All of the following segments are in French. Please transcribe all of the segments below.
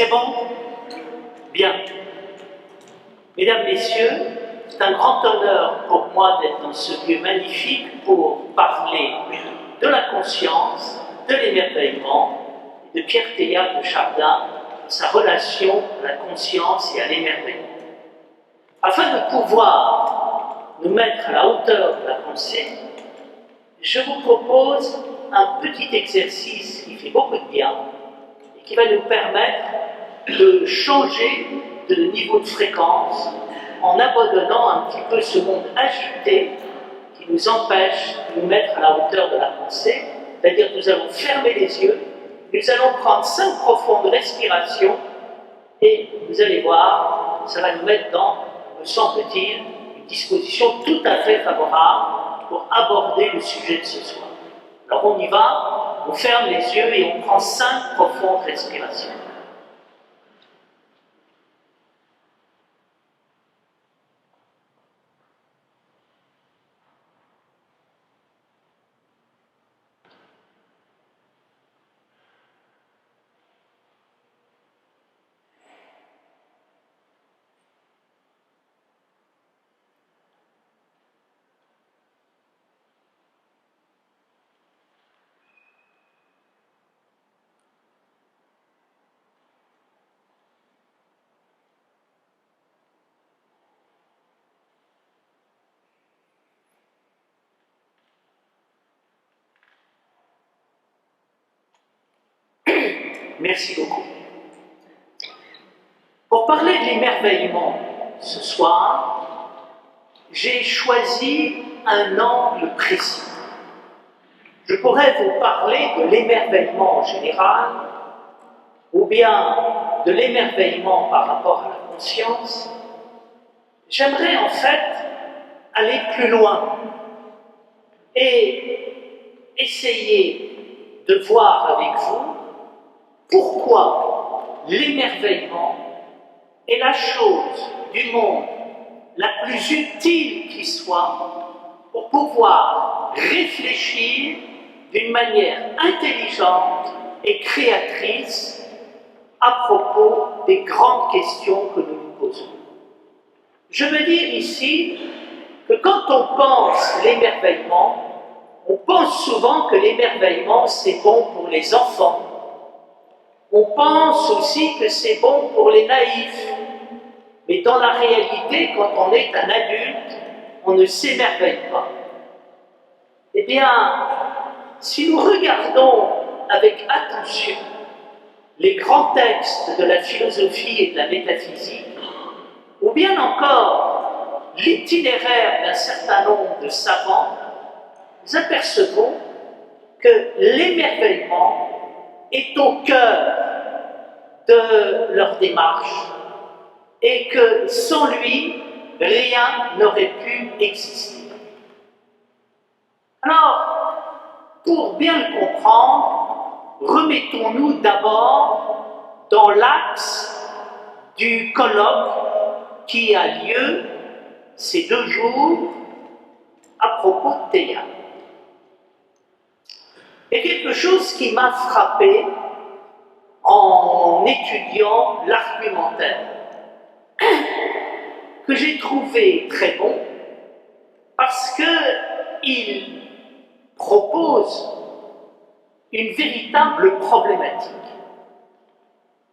C'est bon? Bien. Mesdames, Messieurs, c'est un grand honneur pour moi d'être dans ce lieu magnifique pour parler de la conscience, de l'émerveillement, et de Pierre Teilhard de Chardin, sa relation à la conscience et à l'émerveillement. Afin de pouvoir nous mettre à la hauteur de la pensée, je vous propose un petit exercice qui fait beaucoup de bien et qui va nous permettre de changer de niveau de fréquence en abandonnant un petit peu ce monde agité qui nous empêche de nous mettre à la hauteur de la pensée. C'est-à-dire que nous allons fermer les yeux, nous allons prendre 5 profondes respirations et vous allez voir, ça va nous mettre dans, me semble-t-il, une disposition tout à fait favorable pour aborder le sujet de ce soir. Alors on y va, on ferme les yeux et on prend 5 profondes respirations. Merci beaucoup. Pour parler de l'émerveillement ce soir, j'ai choisi un angle précis. Je pourrais vous parler de l'émerveillement en général, ou bien de l'émerveillement par rapport à la conscience. J'aimerais en fait aller plus loin et essayer de voir avec vous pourquoi l'émerveillement est la chose du monde la plus utile qui soit pour pouvoir réfléchir d'une manière intelligente et créatrice à propos des grandes questions que nous nous posons. Je veux dire ici que quand on pense l'émerveillement, on pense souvent que l'émerveillement c'est bon pour les enfants. On pense aussi que c'est bon pour les naïfs. Mais dans la réalité, quand on est un adulte, on ne s'émerveille pas. Eh bien, si nous regardons avec attention les grands textes de la philosophie et de la métaphysique, ou bien encore l'itinéraire d'un certain nombre de savants, nous apercevons que l'émerveillement est au cœur de leur démarche et que sans lui, rien n'aurait pu exister. Alors, pour bien le comprendre, remettons-nous d'abord dans l'axe du colloque qui a lieu ces 2 jours à propos de Teilhard. Il y a quelque chose qui m'a frappé en étudiant l'argumentaire, que j'ai trouvé très bon, parce qu'il propose une véritable problématique.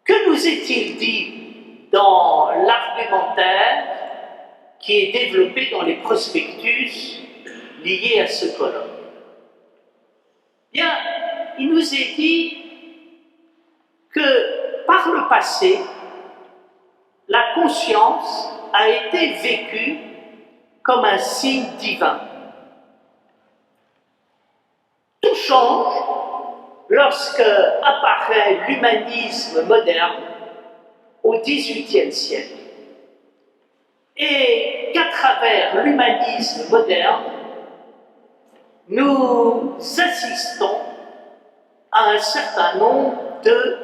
Que nous est-il dit dans l'argumentaire qui est développé dans les prospectus liés à ce colloque? Bien, il nous est dit que par le passé, la conscience a été vécue comme un signe divin. Tout change lorsque apparaît l'humanisme moderne au XVIIIe siècle. Et qu'à travers l'humanisme moderne, nous assistons à un certain nombre de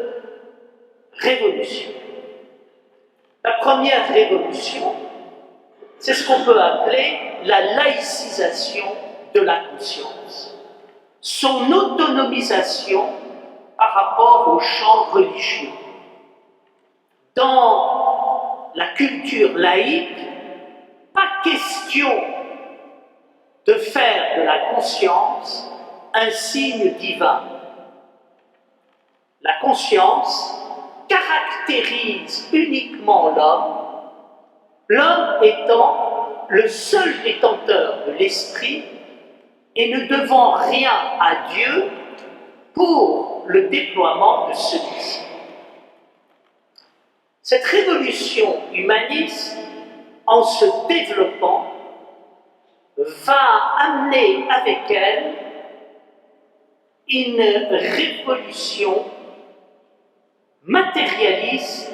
révolutions. La première révolution, c'est ce qu'on peut appeler la laïcisation de la conscience, son autonomisation par rapport au champ religieux. Dans la culture laïque, pas question de faire de la conscience un signe divin. La conscience caractérise uniquement l'homme, l'homme étant le seul détenteur de l'esprit et ne devant rien à Dieu pour le déploiement de celui-ci. Cette révolution humaniste, en se développant, va amener avec elle une révolution matérialiste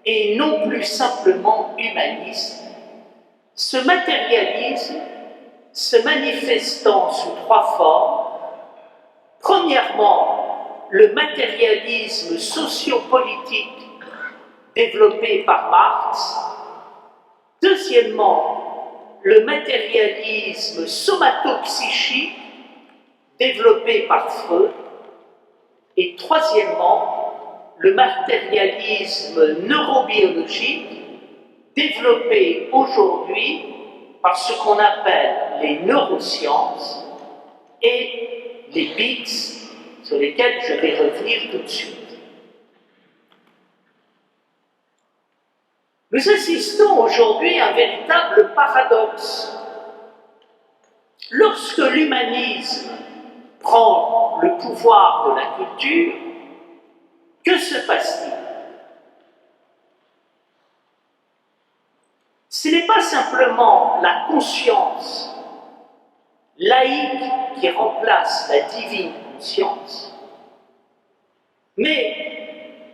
et non plus simplement humaniste. Ce matérialisme se manifestant sous trois formes. Premièrement, le matérialisme sociopolitique développé par Marx. Deuxièmement, le matérialisme somatopsychique développé par Freud. Et troisièmement, le matérialisme neurobiologique développé aujourd'hui par ce qu'on appelle les neurosciences et les BICS, sur lesquels je vais revenir tout de suite. Nous assistons aujourd'hui à un véritable paradoxe. Lorsque l'humanisme prend le pouvoir de la culture, que se passe-t-il? Ce n'est pas simplement la conscience laïque qui remplace la divine conscience, mais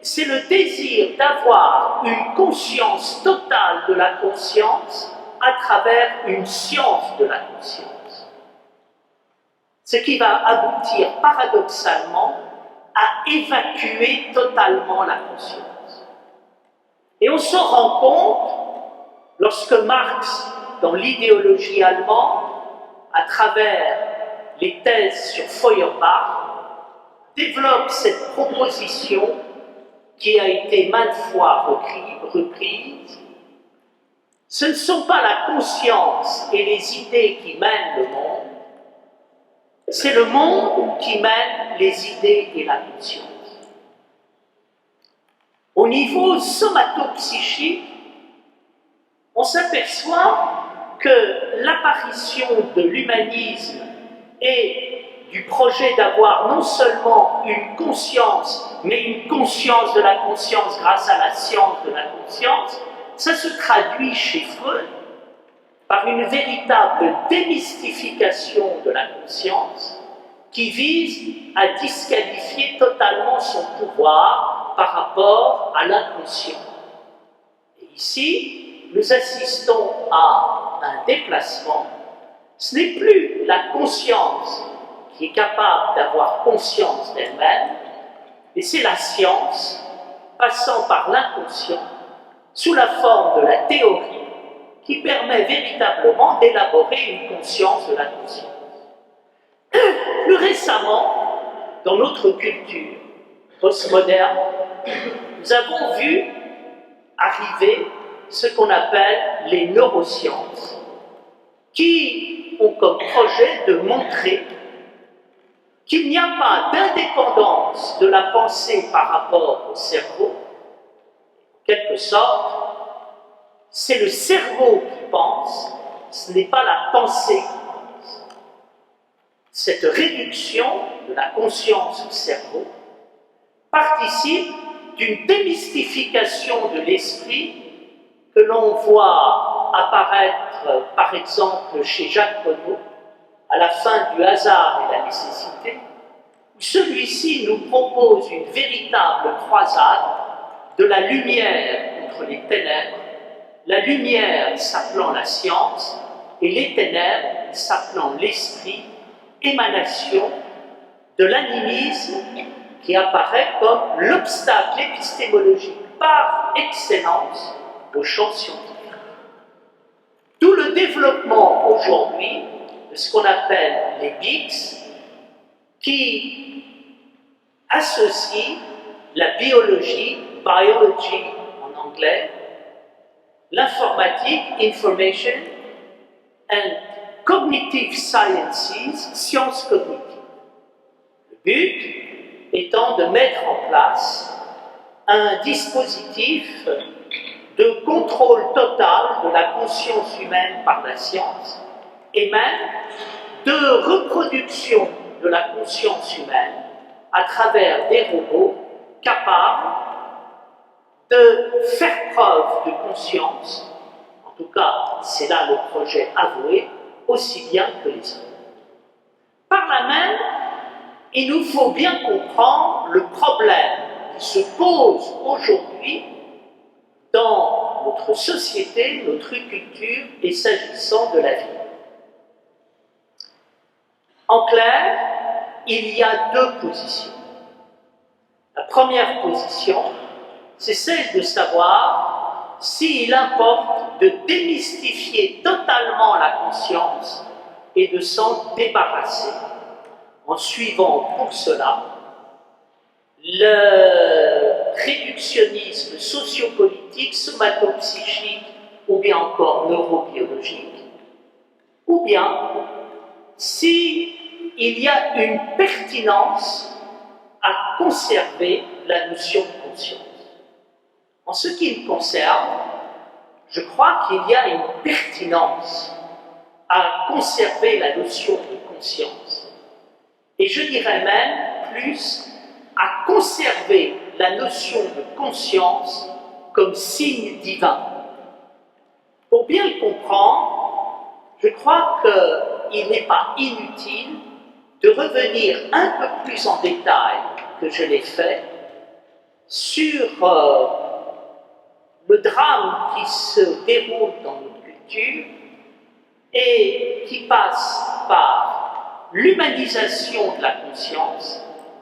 c'est le désir d'avoir une conscience totale de la conscience à travers une science de la conscience. Ce qui va aboutir paradoxalement à évacuer totalement la conscience. Et on se rend compte, lorsque Marx, dans l'idéologie allemande, à travers les thèses sur Feuerbach, développe cette proposition qui a été maintes fois reprise. Ce ne sont pas la conscience et les idées qui mènent le monde, c'est le monde qui mène les idées et la conscience. Au niveau somatopsychique, on s'aperçoit que l'apparition de l'humanisme et du projet d'avoir non seulement une conscience, mais une conscience de la conscience grâce à la science de la conscience, ça se traduit chez Freud par une véritable démystification de la conscience qui vise à disqualifier totalement son pouvoir par rapport à l'inconscient. Et ici, nous assistons à un déplacement. Ce n'est plus la conscience qui est capable d'avoir conscience d'elle-même, mais c'est la science, passant par l'inconscient, sous la forme de la théorie, qui permet véritablement d'élaborer une conscience de la conscience. Plus récemment, dans notre culture postmoderne, nous avons vu arriver ce qu'on appelle les neurosciences, qui ont comme projet de montrer qu'il n'y a pas d'indépendance de la pensée par rapport au cerveau. En quelque sorte, c'est le cerveau qui pense, ce n'est pas la pensée qui pense. Cette réduction de la conscience au cerveau participe d'une démystification de l'esprit que l'on voit apparaître, par exemple, chez Jacques Renaud, à la fin du Hasard et la nécessité, où celui-ci nous propose une véritable croisade de la lumière contre les ténèbres, la lumière s'appelant la science et les ténèbres s'appelant l'esprit, émanation de l'animisme qui apparaît comme l'obstacle épistémologique par excellence au champ scientifique. D'où le développement aujourd'hui de ce qu'on appelle les BICS, qui associent la biologie, biology en anglais, l'informatique, information, and cognitive sciences, sciences cognitives. Le but étant de mettre en place un dispositif de contrôle total de la conscience humaine par la science et même de reproduction de la conscience humaine à travers des robots capables de faire preuve de conscience, en tout cas c'est là le projet avoué, aussi bien que les hommes. Par là même, il nous faut bien comprendre le problème qui se pose aujourd'hui dans notre société, notre culture et s'agissant de la vie. En clair, il y a deux positions. La première position, c'est celle de savoir s'il importe de démystifier totalement la conscience et de s'en débarrasser, en suivant pour cela le réductionnisme sociopolitique, somatopsychique ou bien encore neurobiologique, ou bien s'il y a une pertinence à conserver la notion de conscience. En ce qui me concerne, je crois qu'il y a une pertinence à conserver la notion de conscience. Et je dirais même plus à conserver la notion de conscience comme signe divin. Pour bien le comprendre, je crois qu'il n'est pas inutile de revenir un peu plus en détail que je l'ai fait sur le drame qui se déroule dans notre culture et qui passe par l'humanisation de la conscience,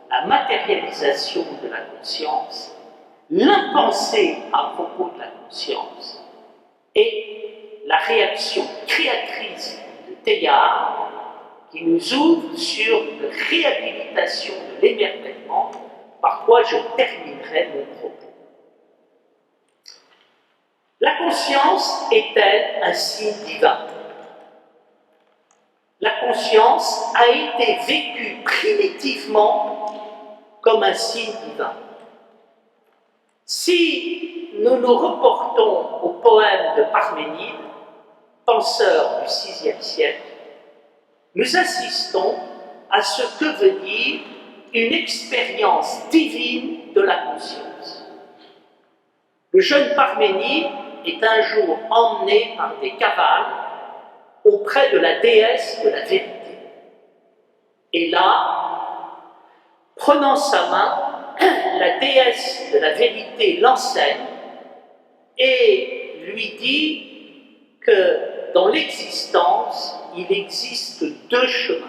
la matérialisation de la conscience, l'impensé à propos de la conscience et la réaction créatrice de Teilhard qui nous ouvre sur une réhabilitation de l'émerveillement, par quoi je terminerai mon propos. La conscience est-elle un signe divin? La conscience a été vécue primitivement comme un signe divin. Si nous nous reportons au poème de Parménide, penseur du VIe siècle, nous assistons à ce que veut dire une expérience divine de la conscience. Le jeune Parménide est un jour emmené par des cavales auprès de la déesse de la vérité. Et là, prenant sa main, la déesse de la vérité l'enseigne et lui dit que dans l'existence, il existe deux chemins.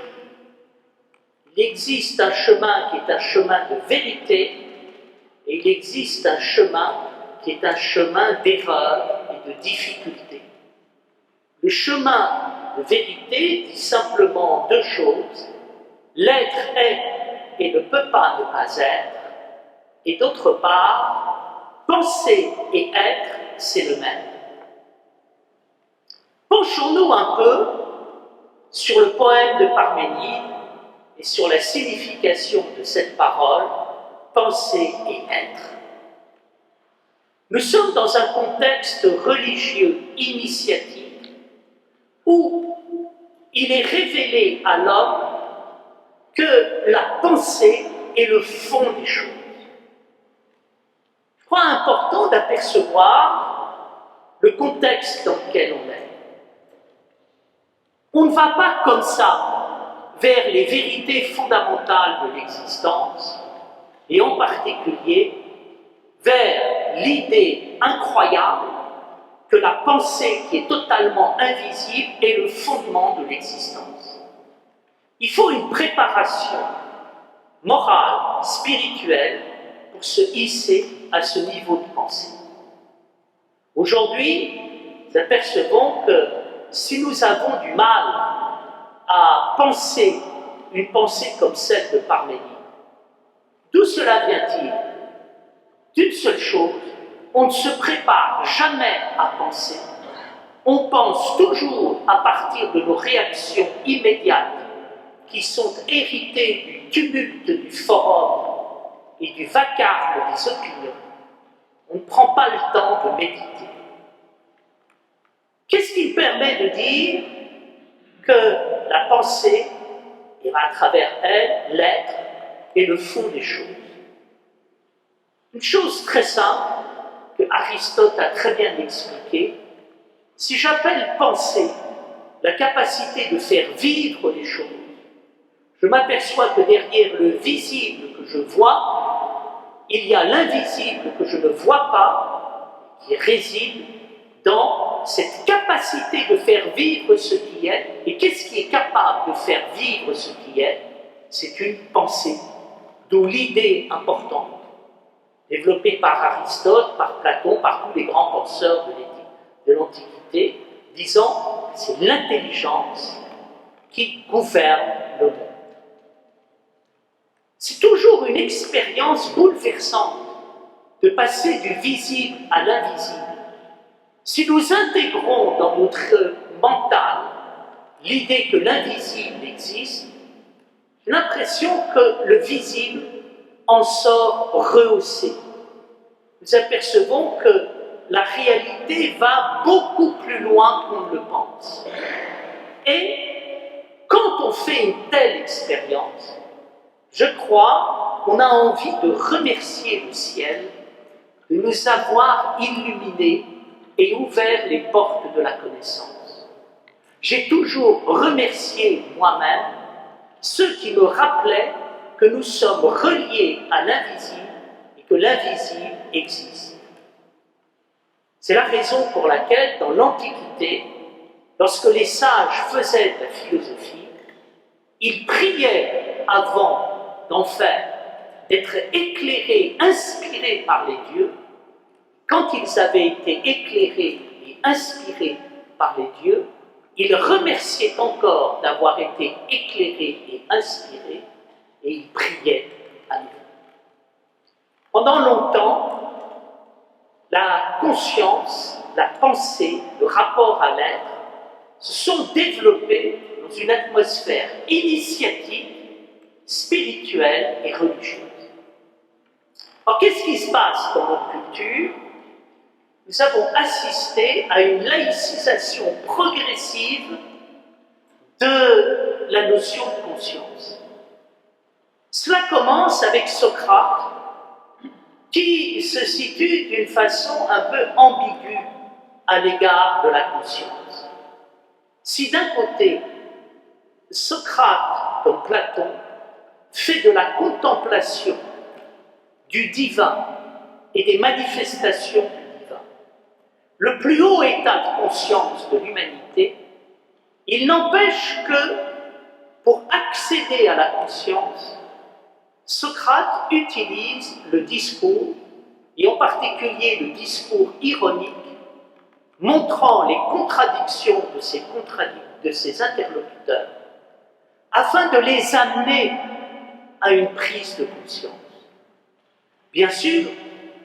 Il existe un chemin qui est un chemin de vérité et il existe un chemin qui est un chemin d'erreur et de difficulté. Le chemin de vérité dit simplement deux choses. L'être est et ne peut pas ne pas être, et d'autre part, penser et être, c'est le même. Penchons-nous un peu sur le poème de Parménide et sur la signification de cette parole, penser et être. Nous sommes dans un contexte religieux initiatique où il est révélé à l'homme que la pensée est le fond des choses. Je crois important d'apercevoir le contexte dans lequel on est. On ne va pas comme ça vers les vérités fondamentales de l'existence, et en particulier vers l'idée incroyable que la pensée qui est totalement invisible est le fondement de l'existence. Il faut une préparation morale, spirituelle, pour se hisser à ce niveau de pensée. Aujourd'hui, nous apercevons que si nous avons du mal à penser une pensée comme celle de Parménide, d'où cela vient-il? D'une seule chose, on ne se prépare jamais à penser, on pense toujours à partir de nos réactions immédiates qui sont héritées du tumulte du forum et du vacarme des opinions. On ne prend pas le temps de méditer. Qu'est-ce qui me permet de dire que la pensée est à travers elle l'être et le fond des choses? Une chose très simple que Aristote a très bien expliquée: si j'appelle pensée la capacité de faire vivre les choses, je m'aperçois que derrière le visible que je vois, il y a l'invisible que je ne vois pas, qui réside dans cette capacité de faire vivre ce qui est. Et qu'est-ce qui est capable de faire vivre ce qui est? C'est une pensée. D'où l'idée importante, développée par Aristote, par Platon, par tous les grands penseurs de l'Antiquité, disant que c'est l'intelligence qui gouverne le monde. C'est toujours une expérience bouleversante de passer du visible à l'invisible. Si nous intégrons dans notre mental l'idée que l'invisible existe, j'ai l'impression que le visible en sort rehaussé. Nous apercevons que la réalité va beaucoup plus loin qu'on ne le pense. Et quand on fait une telle expérience, je crois qu'on a envie de remercier le ciel de nous avoir illuminés et ouvert les portes de la connaissance. J'ai toujours remercié moi-même ceux qui me rappelaient que nous sommes reliés à l'invisible et que l'invisible existe. C'est la raison pour laquelle, dans l'Antiquité, lorsque les sages faisaient de la philosophie, ils priaient avant d'en faire, d'être éclairés, inspirés par les dieux. Quand ils avaient été éclairés et inspirés par les dieux, ils remerciaient encore d'avoir été éclairés et inspirés, et ils priaient à nouveau. Pendant longtemps, la conscience, la pensée, le rapport à l'être se sont développés dans une atmosphère initiatique, spirituelle et religieuse. Alors, qu'est-ce qui se passe dans notre culture? Nous avons assisté à une laïcisation progressive de la notion de conscience. Cela commence avec Socrate, qui se situe d'une façon un peu ambiguë à l'égard de la conscience. Si d'un côté, Socrate, comme Platon, fait de la contemplation du divin et des manifestations du divin le plus haut état de conscience de l'humanité, il n'empêche que, pour accéder à la conscience, Socrate utilise le discours, et en particulier le discours ironique, montrant les contradictions de ses interlocuteurs, afin de les amener à une prise de conscience. Bien sûr,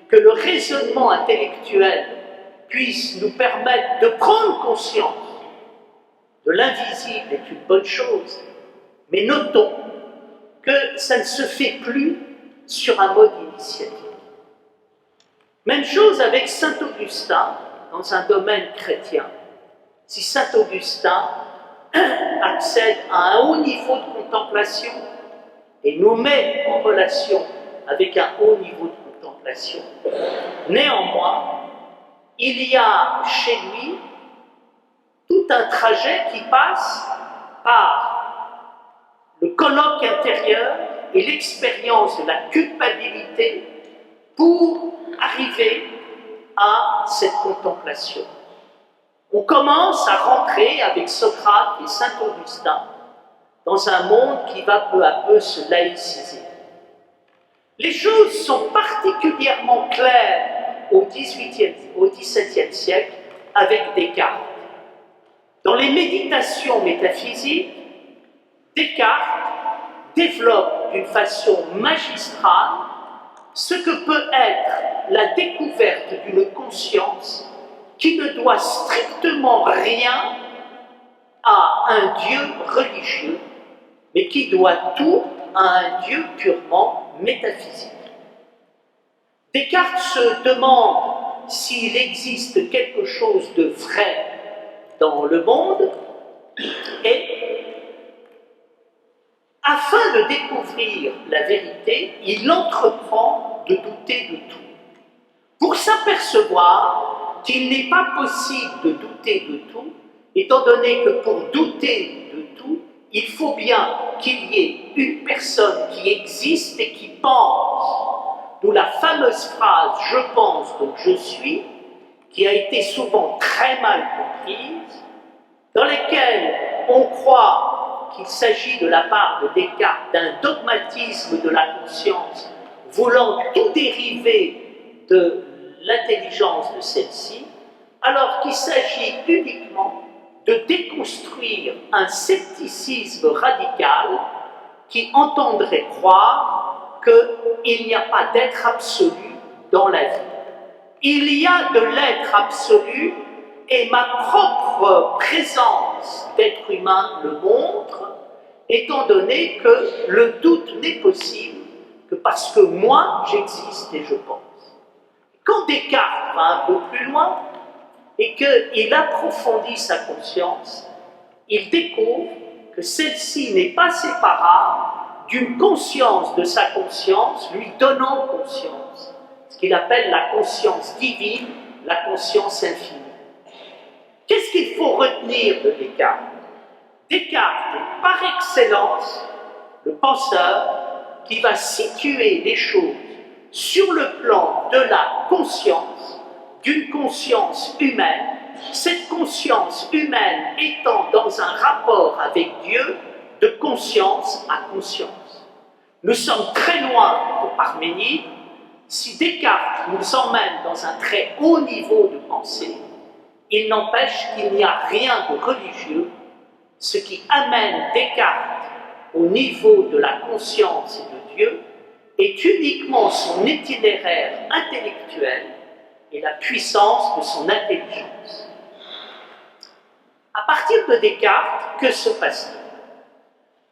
que le raisonnement intellectuel puisse nous permettre de prendre conscience de l'invisible est une bonne chose, mais notons que ça ne se fait plus sur un mode initiatique. Même chose avec saint Augustin, dans un domaine chrétien. Si saint Augustin accède à un haut niveau de contemplation et nous met en relation avec un haut niveau de contemplation, néanmoins, il y a chez lui tout un trajet qui passe par le colloque intérieur et l'expérience de la culpabilité pour arriver à cette contemplation. On commence à rentrer avec Socrate et saint Augustin dans un monde qui va peu à peu se laïciser. Les choses sont particulièrement claires au XVIIe siècle avec Descartes. Dans les méditations métaphysiques, Descartes développe d'une façon magistrale ce que peut être la découverte d'une conscience qui ne doit strictement rien à un Dieu religieux, mais qui doit tout à un Dieu purement métaphysique. Descartes se demande s'il existe quelque chose de vrai dans le monde, et afin de découvrir la vérité, il entreprend de douter de tout, pour s'apercevoir qu'il n'est pas possible de douter de tout, étant donné que pour douter de tout, il faut bien qu'il y ait une personne qui existe et qui pense. D'où la fameuse phrase « je pense donc je suis », qui a été souvent très mal comprise, dans laquelle on croit qu'il s'agit de la part de Descartes d'un dogmatisme de la conscience voulant tout dériver de l'intelligence de celle-ci, alors qu'il s'agit uniquement de déconstruire un scepticisme radical qui entendrait croire qu'il n'y a pas d'être absolu dans la vie. Il y a de l'être absolu et ma propre présence d'être humain le montre, étant donné que le doute n'est possible que parce que moi j'existe et je pense. Quand Descartes va un peu plus loin et qu'il approfondit sa conscience, il découvre que celle-ci n'est pas séparable d'une conscience de sa conscience, lui donnant conscience, ce qu'il appelle la conscience divine, la conscience infinie. Qu'est-ce qu'il faut retenir de Descartes? Descartes est par excellence le penseur qui va situer les choses sur le plan de la conscience, d'une conscience humaine, cette conscience humaine étant dans un rapport avec Dieu de conscience à conscience. Nous sommes très loin de Parménide. Si Descartes nous emmène dans un très haut niveau de pensée, il n'empêche qu'il n'y a rien de religieux. Ce qui amène Descartes au niveau de la conscience et de Dieu est uniquement son itinéraire intellectuel et la puissance de son intelligence. À partir de Descartes, que se passe-t-il?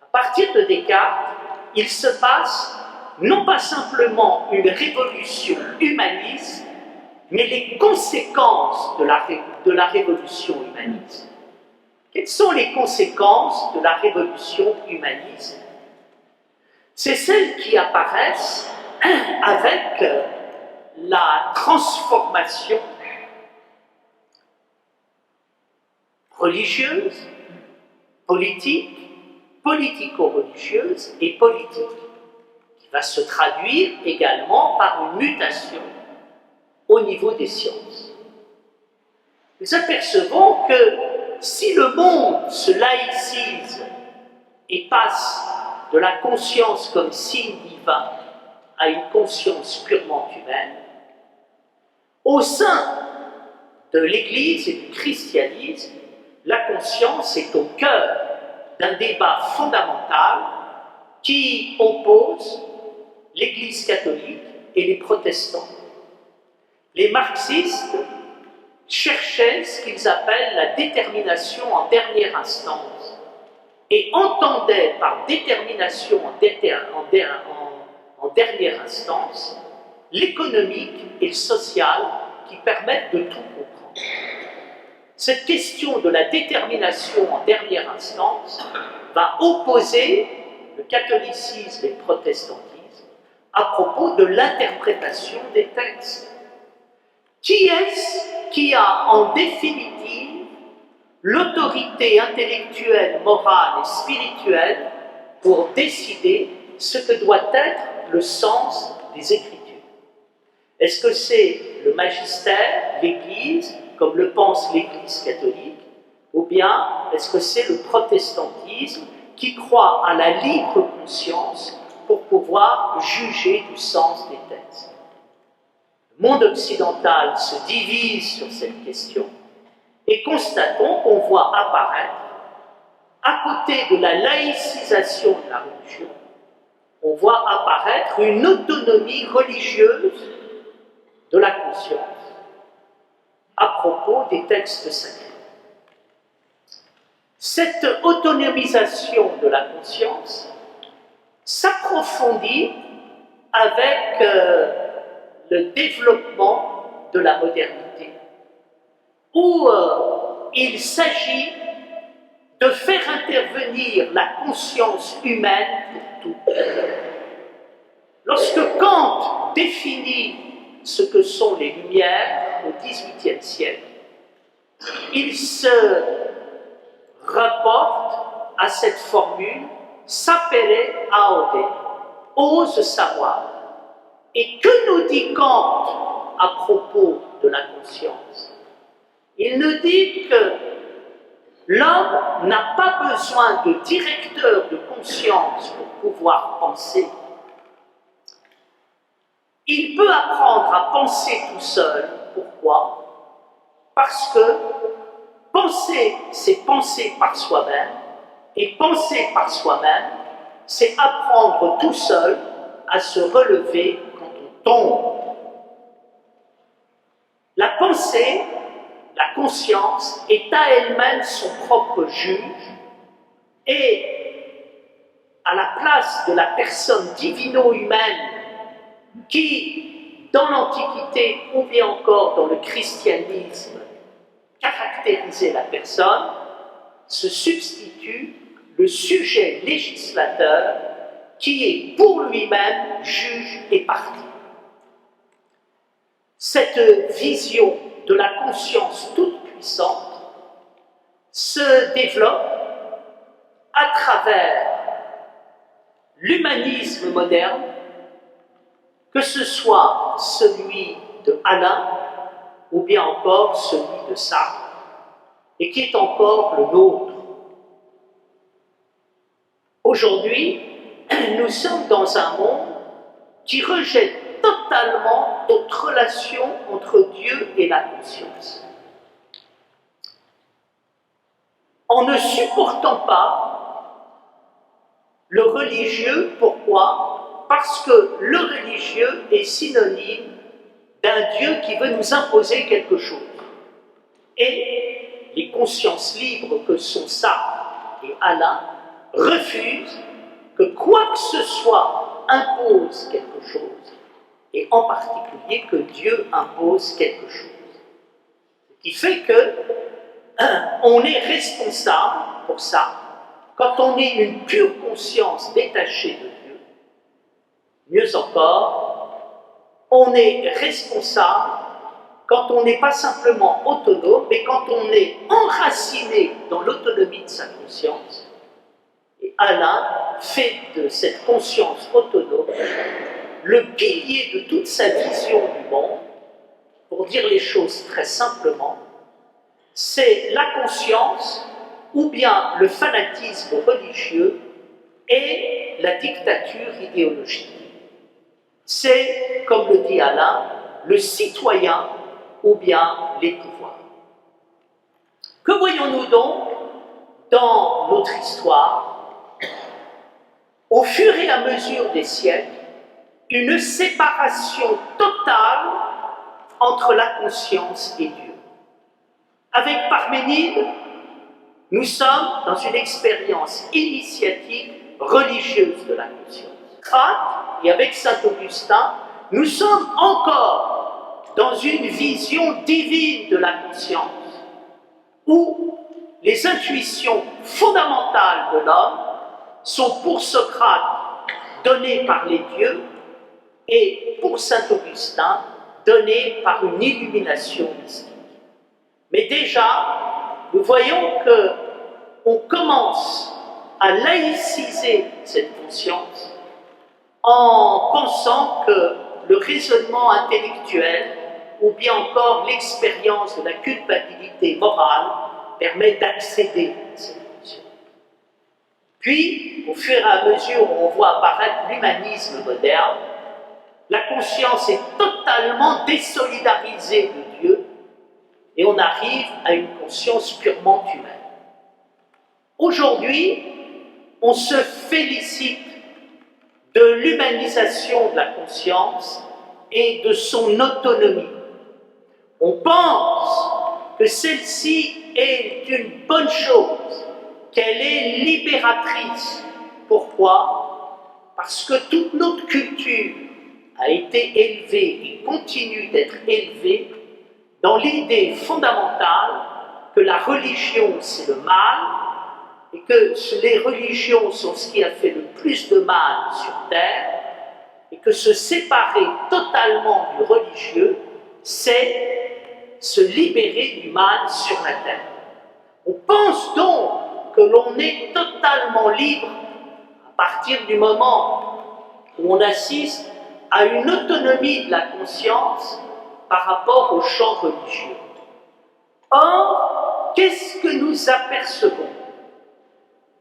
À partir de Descartes, il se passe non pas simplement une révolution humaniste, mais les conséquences de la révolution humaniste. Quelles sont les conséquences de la révolution humaniste? C'est celles qui apparaissent avec la transformation religieuse, politique, politico-religieuse et politique, qui va se traduire également par une mutation au niveau des sciences. Nous apercevons que si le monde se laïcise et passe de la conscience comme signe divin à une conscience purement humaine, au sein de l'Église et du christianisme, la conscience est au cœur d'un débat fondamental qui oppose l'Église catholique et les protestants. Les marxistes cherchaient ce qu'ils appellent la détermination en dernière instance et entendaient par détermination en dernière instance l'économique et le social qui permettent de tout comprendre. Cette question de la détermination en dernière instance va opposer le catholicisme et le protestantisme à propos de l'interprétation des textes. Qui est-ce qui a en définitive l'autorité intellectuelle, morale et spirituelle pour décider ce que doit être le sens des Écritures? Est-ce que c'est le magistère, l'Église, comme le pense l'Église catholique, ou bien est-ce que c'est le protestantisme qui croit à la libre conscience pour pouvoir juger du sens des textes? Le monde occidental se divise sur cette question et constatons qu'on voit apparaître, à côté de la laïcisation de la religion, on voit apparaître une autonomie religieuse de la conscience à propos des textes sacrés. Cette autonomisation de la conscience s'approfondit avec le développement de la modernité, où il s'agit de faire intervenir la conscience humaine pour tout. Lorsque Kant définit ce que sont les Lumières au XVIIIe siècle, il se rapporte à cette formule « sapere aude », ose savoir. Et que nous dit Kant à propos de la conscience? Il nous dit que l'homme n'a pas besoin de directeur de conscience pour pouvoir penser. Il peut apprendre à penser tout seul. Pourquoi? Parce que penser, c'est penser par soi-même, et penser par soi-même, c'est apprendre tout seul à se relever quand on tombe. La pensée, la conscience, est à elle-même son propre juge, et à la place de la personne divino-humaine qui, dans l'Antiquité ou bien encore dans le christianisme, caractérisait la personne, se substitue le sujet législateur qui est pour lui-même juge et partie. Cette vision de la conscience toute puissante se développe à travers l'humanisme moderne, que ce soit celui de Alain ou bien encore celui de Sartre, et qui est encore le nôtre. Aujourd'hui, nous sommes dans un monde qui rejette totalement toute relation entre Dieu et la conscience. En ne supportant pas le religieux, pourquoi? Parce que le religieux est synonyme d'un Dieu qui veut nous imposer quelque chose. Et les consciences libres que sont Sartre et Alain refusent que quoi que ce soit impose quelque chose, et en particulier que Dieu impose quelque chose. Ce qui fait que on est responsable pour ça quand on est une pure conscience détachée de Dieu. Mieux encore, on est responsable quand on n'est pas simplement autonome, mais quand on est enraciné dans l'autonomie de sa conscience. Et Alain fait de cette conscience autonome le pilier de toute sa vision du monde. Pour dire les choses très simplement, c'est la conscience ou bien le fanatisme religieux et la dictature idéologique. C'est, comme le dit Alain, le citoyen ou bien les pouvoirs. Que voyons-nous donc dans notre histoire? Au fur et à mesure des siècles, une séparation totale entre la conscience et Dieu. Avec Parménide, nous sommes dans une expérience initiatique religieuse de la conscience. Et avec Saint-Augustin, nous sommes encore dans une vision divine de la conscience, où les intuitions fondamentales de l'homme sont pour Socrate données par les dieux et pour Saint-Augustin données par une illumination mystique. Mais déjà, nous voyons qu'on commence à laïciser cette conscience en pensant que le raisonnement intellectuel ou bien encore l'expérience de la culpabilité morale permet d'accéder à cette conscience. Puis, au fur et à mesure où on voit apparaître l'humanisme moderne, la conscience est totalement désolidarisée de Dieu et on arrive à une conscience purement humaine. Aujourd'hui, on se félicite de l'humanisation de la conscience et de son autonomie. On pense que celle-ci est une bonne chose, qu'elle est libératrice. Pourquoi? Parce que toute notre culture a été élevée et continue d'être élevée dans l'idée fondamentale que la religion c'est le mal et que les religions sont ce qui a fait le plus de mal sur terre et que se séparer totalement du religieux, c'est se libérer du mal sur la terre. On pense donc que l'on est totalement libre à partir du moment où on assiste à une autonomie de la conscience par rapport au champ religieux. Or, qu'est-ce que nous apercevons?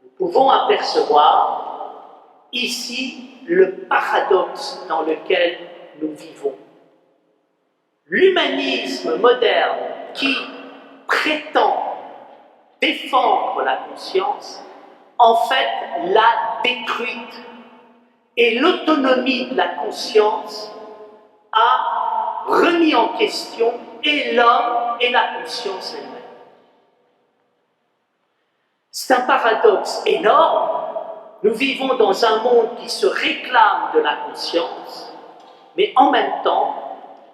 Nous pouvons apercevoir ici le paradoxe dans lequel nous vivons. L'humanisme moderne qui prétend défendre la conscience, en fait, l'a détruite. Et l'autonomie de la conscience a remis en question et l'homme et la conscience elle-même. C'est un paradoxe énorme. Nous vivons dans un monde qui se réclame de la conscience, mais en même temps,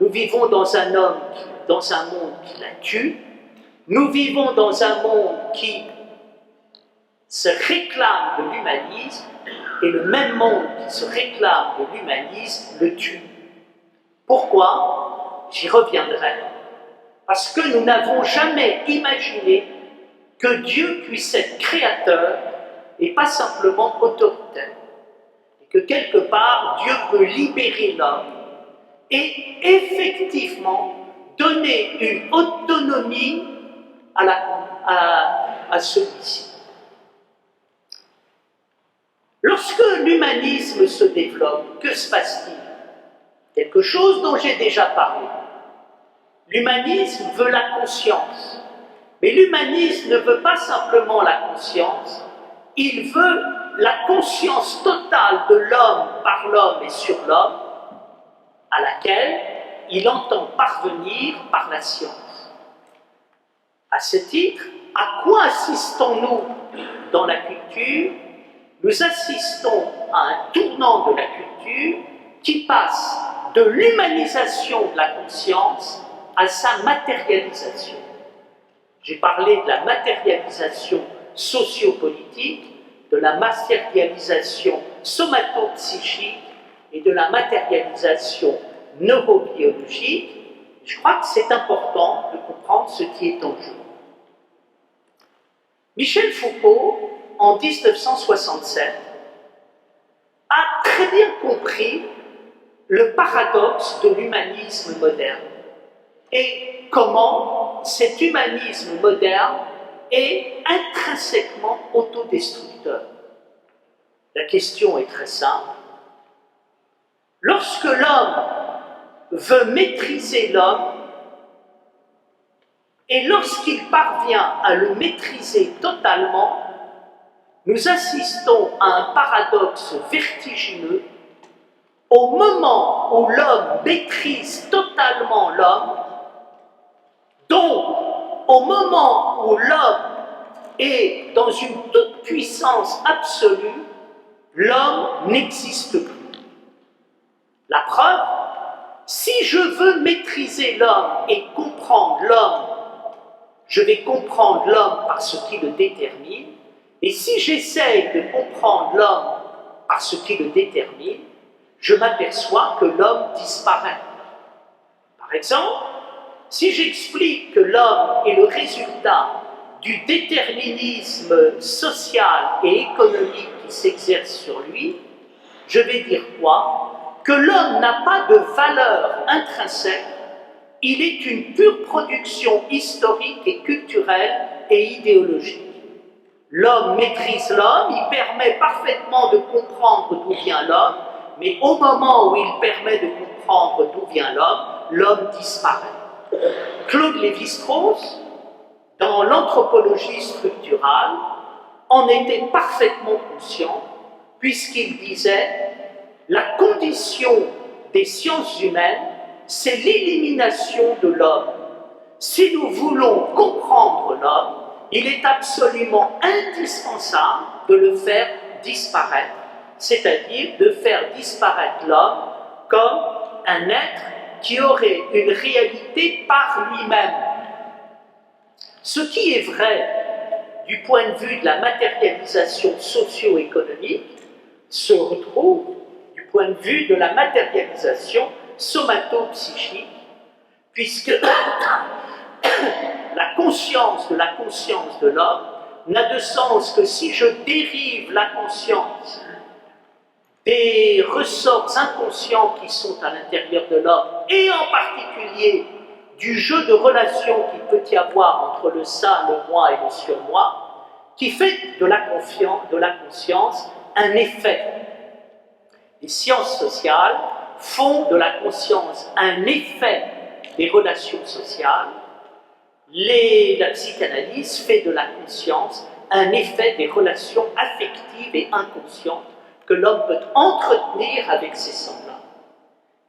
nous vivons dans un monde qui la tue. Nous vivons dans un monde qui se réclame de l'humanisme, et le même monde qui se réclame de l'humanisme le tue. Pourquoi? J'y reviendrai. Parce que nous n'avons jamais imaginé que Dieu puisse être créateur et pas simplement autoritaire. Et que quelque part, Dieu peut libérer l'homme et effectivement donner une autonomie à celui-ci. Lorsque l'humanisme se développe, que se passe-t-il? Quelque chose dont j'ai déjà parlé. L'humanisme veut la conscience. Mais l'humanisme ne veut pas simplement la conscience, il veut la conscience totale de l'homme par l'homme et sur l'homme, à laquelle il entend parvenir par la science. À ce titre, à quoi assistons-nous dans la culture? Nous assistons à un tournant de la culture qui passe de l'humanisation de la conscience à sa matérialisation. J'ai parlé de la matérialisation sociopolitique, de la matérialisation somatopsychique et de la matérialisation neurobiologique. Je crois que c'est important de comprendre ce qui est en jeu. Michel Foucault, en 1967, a très bien compris le paradoxe de l'humanisme moderne et comment cet humanisme moderne est intrinsèquement autodestructeur. La question est très simple. Lorsque l'homme veut maîtriser l'homme, et lorsqu'il parvient à le maîtriser totalement, nous assistons à un paradoxe vertigineux. Au moment où l'homme maîtrise totalement l'homme, donc au moment où l'homme est dans une toute-puissance absolue, l'homme n'existe plus. La preuve, si je veux maîtriser l'homme et comprendre l'homme, je vais comprendre l'homme par ce qui le détermine, et si j'essaye de comprendre l'homme par ce qui le détermine, je m'aperçois que l'homme disparaît. Par exemple, si j'explique que l'homme est le résultat du déterminisme social et économique qui s'exerce sur lui, je vais dire quoi? Que l'homme n'a pas de valeur intrinsèque, il est une pure production historique et culturelle et idéologique. L'homme maîtrise l'homme, il permet parfaitement de comprendre d'où vient l'homme, mais au moment où il permet de comprendre d'où vient l'homme, l'homme disparaît. Claude Lévi-Strauss, dans l'anthropologie structurale, en était parfaitement conscient, puisqu'il disait la condition des sciences humaines, c'est l'élimination de l'homme. Si nous voulons comprendre l'homme, il est absolument indispensable de le faire disparaître, c'est-à-dire de faire disparaître l'homme comme un être qui aurait une réalité par lui-même. Ce qui est vrai du point de vue de la matérialisation socio-économique se retrouve du point de vue de la matérialisation somato-psychique, puisque la conscience de l'homme n'a de sens que si je dérive la conscience des ressorts inconscients qui sont à l'intérieur de l'homme, et en particulier du jeu de relations qu'il peut y avoir entre le ça, le moi et le surmoi, qui fait de la conscience un effet. Les sciences sociales font de la conscience un effet des relations sociales. La psychanalyse fait de la conscience un effet des relations affectives et inconscientes que l'homme peut entretenir avec ses semblables.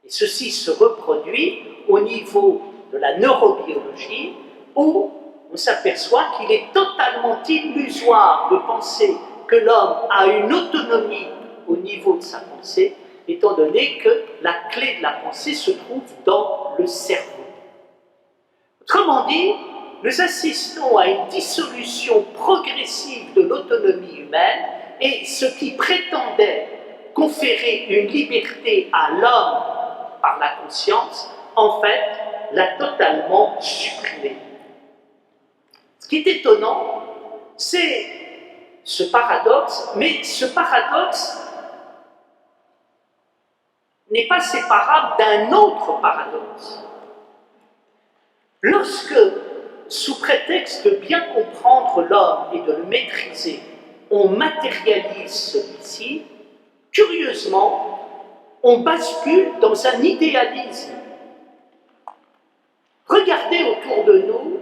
Et ceci se reproduit au niveau de la neurobiologie, où on s'aperçoit qu'il est totalement illusoire de penser que l'homme a une autonomie au niveau de sa pensée, étant donné que la clé de la pensée se trouve dans le cerveau. Autrement dit, nous assistons à une dissolution progressive de l'autonomie humaine, et ce qui prétendait conférer une liberté à l'homme par la conscience, en fait, l'a totalement supprimé. Ce qui est étonnant, c'est ce paradoxe, mais ce paradoxe n'est pas séparable d'un autre paradoxe. Lorsque, sous prétexte de bien comprendre l'homme et de le maîtriser, on matérialise celui-ci, curieusement, on bascule dans un idéalisme. Regardez autour de nous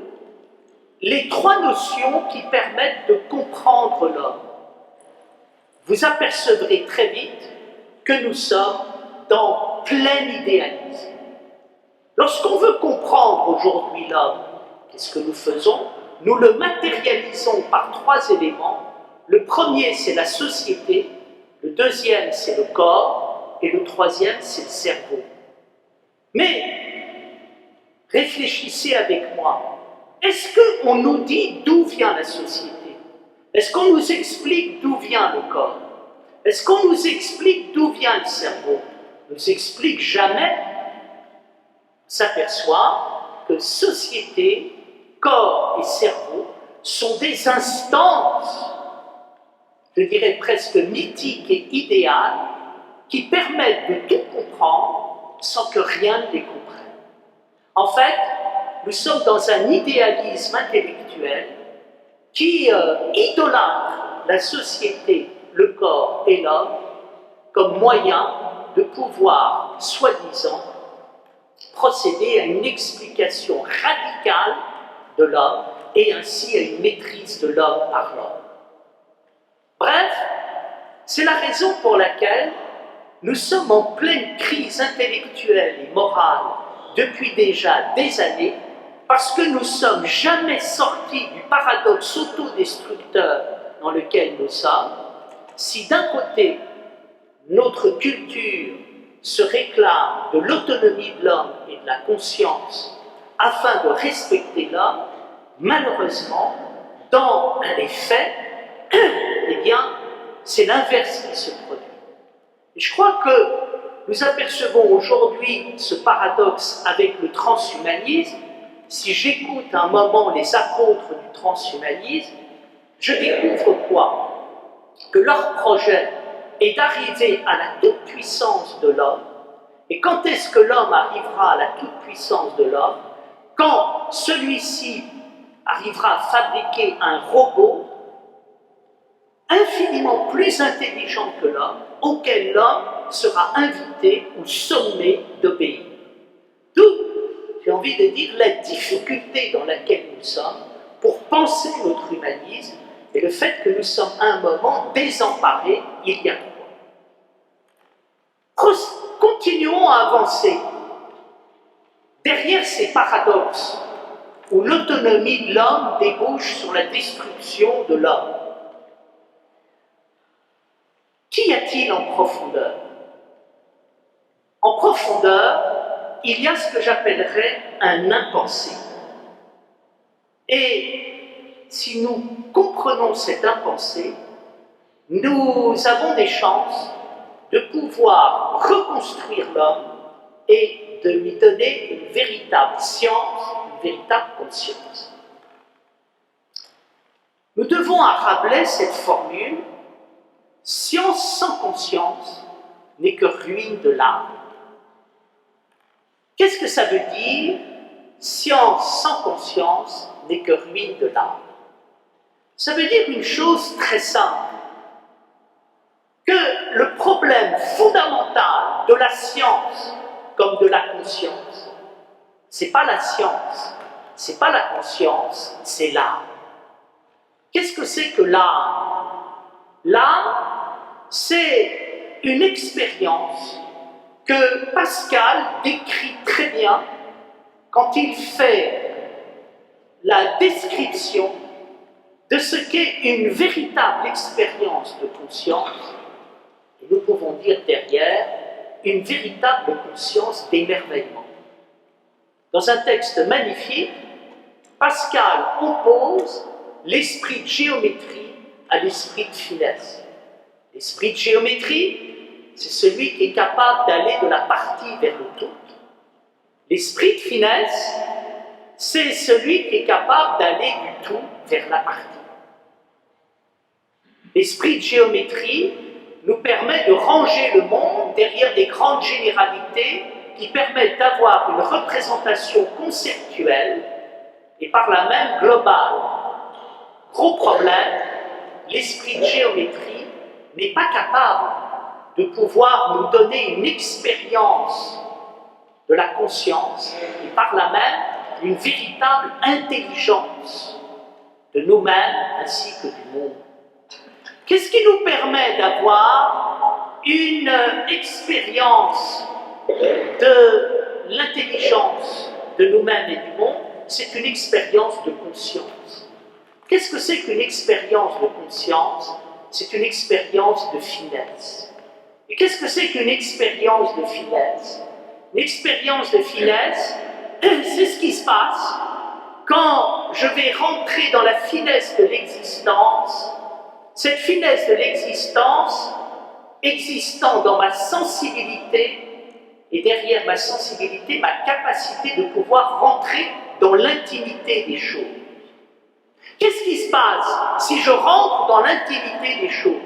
les trois notions qui permettent de comprendre l'homme. Vous apercevrez très vite que nous sommes dans plein idéalisme. Lorsqu'on veut comprendre aujourd'hui l'homme, qu'est-ce que nous faisons? Nous le matérialisons par trois éléments. Le premier, c'est la société, le deuxième, c'est le corps, et le troisième, c'est le cerveau. Mais, réfléchissez avec moi. Est-ce qu'on nous dit d'où vient la société? Est-ce qu'on nous explique d'où vient le corps? Est-ce qu'on nous explique d'où vient le cerveau? On ne nous explique jamais. On s'aperçoit que société, corps et cerveau sont des instances, je dirais presque mythiques et idéales, qui permettent de tout comprendre sans que rien ne les comprenne. En fait, nous sommes dans un idéalisme intellectuel qui idolâtre la société, le corps et l'homme comme moyen de pouvoir, soi-disant, procéder à une explication radicale de l'homme et ainsi à une maîtrise de l'homme par l'homme. Bref, c'est la raison pour laquelle nous sommes en pleine crise intellectuelle et morale depuis déjà des années, parce que nous ne sommes jamais sortis du paradoxe autodestructeur dans lequel nous sommes. Si d'un côté, notre culture se réclame de l'autonomie de l'homme et de la conscience afin de respecter l'homme, malheureusement, dans les faits, eh bien, c'est l'inverse qui se produit. Et je crois que nous apercevons aujourd'hui ce paradoxe avec le transhumanisme. Si j'écoute un moment les apôtres du transhumanisme, je découvre quoi? Que leur projet est d'arriver à la toute-puissance de l'homme. Et quand est-ce que l'homme arrivera à la toute-puissance de l'homme? Quand celui-ci arrivera à fabriquer un robot infiniment plus intelligent que l'homme, auquel l'homme sera invité ou sommé d'obéir. D'où, j'ai envie de dire, la difficulté dans laquelle nous sommes pour penser notre humanisme et le fait que nous sommes à un moment désemparés il y a quoi. Continuons à avancer. Derrière ces paradoxes, où l'autonomie de l'homme débouche sur la destruction de l'homme, qu'y a-t-il en profondeur? En profondeur, il y a ce que j'appellerais un impensé. Et si nous comprenons cet impensé, nous avons des chances de pouvoir reconstruire l'homme et de lui donner une véritable science, une véritable conscience. Nous devons à Rabelais cette formule: science sans conscience n'est que ruine de l'âme. Qu'est-ce que ça veut dire? Science sans conscience n'est que ruine de l'âme. Ça veut dire une chose très simple, que le problème fondamental de la science comme de la conscience, c'est pas la science, c'est pas la conscience, c'est l'âme. Qu'est-ce que c'est que l'âme? L'âme, c'est une expérience que Pascal décrit très bien quand il fait la description de ce qu'est une véritable expérience de conscience, et nous pouvons dire derrière une véritable conscience d'émerveillement. Dans un texte magnifique, Pascal oppose l'esprit de géométrie à l'esprit de finesse. L'esprit de géométrie, c'est celui qui est capable d'aller de la partie vers le tout. L'esprit de finesse, c'est celui qui est capable d'aller du tout vers la partie. L'esprit de géométrie nous permet de ranger le monde derrière des grandes généralités qui permettent d'avoir une représentation conceptuelle et par là même globale. Gros problème, l'esprit de géométrie n'est pas capable de pouvoir nous donner une expérience de la conscience et par là même une véritable intelligence de nous-mêmes ainsi que du monde. Qu'est-ce qui nous permet d'avoir une expérience de l'intelligence de nous-mêmes et du monde? C'est une expérience de conscience. Qu'est-ce que c'est qu'une expérience de conscience? C'est une expérience de finesse. Et qu'est-ce que c'est qu'une expérience de finesse? Une expérience de finesse, c'est ce qui se passe quand je vais rentrer dans la finesse de l'existence. Cette finesse de l'existence existant dans ma sensibilité, et derrière ma sensibilité, ma capacité de pouvoir rentrer dans l'intimité des choses. Qu'est-ce qui se passe si je rentre dans l'intimité des choses?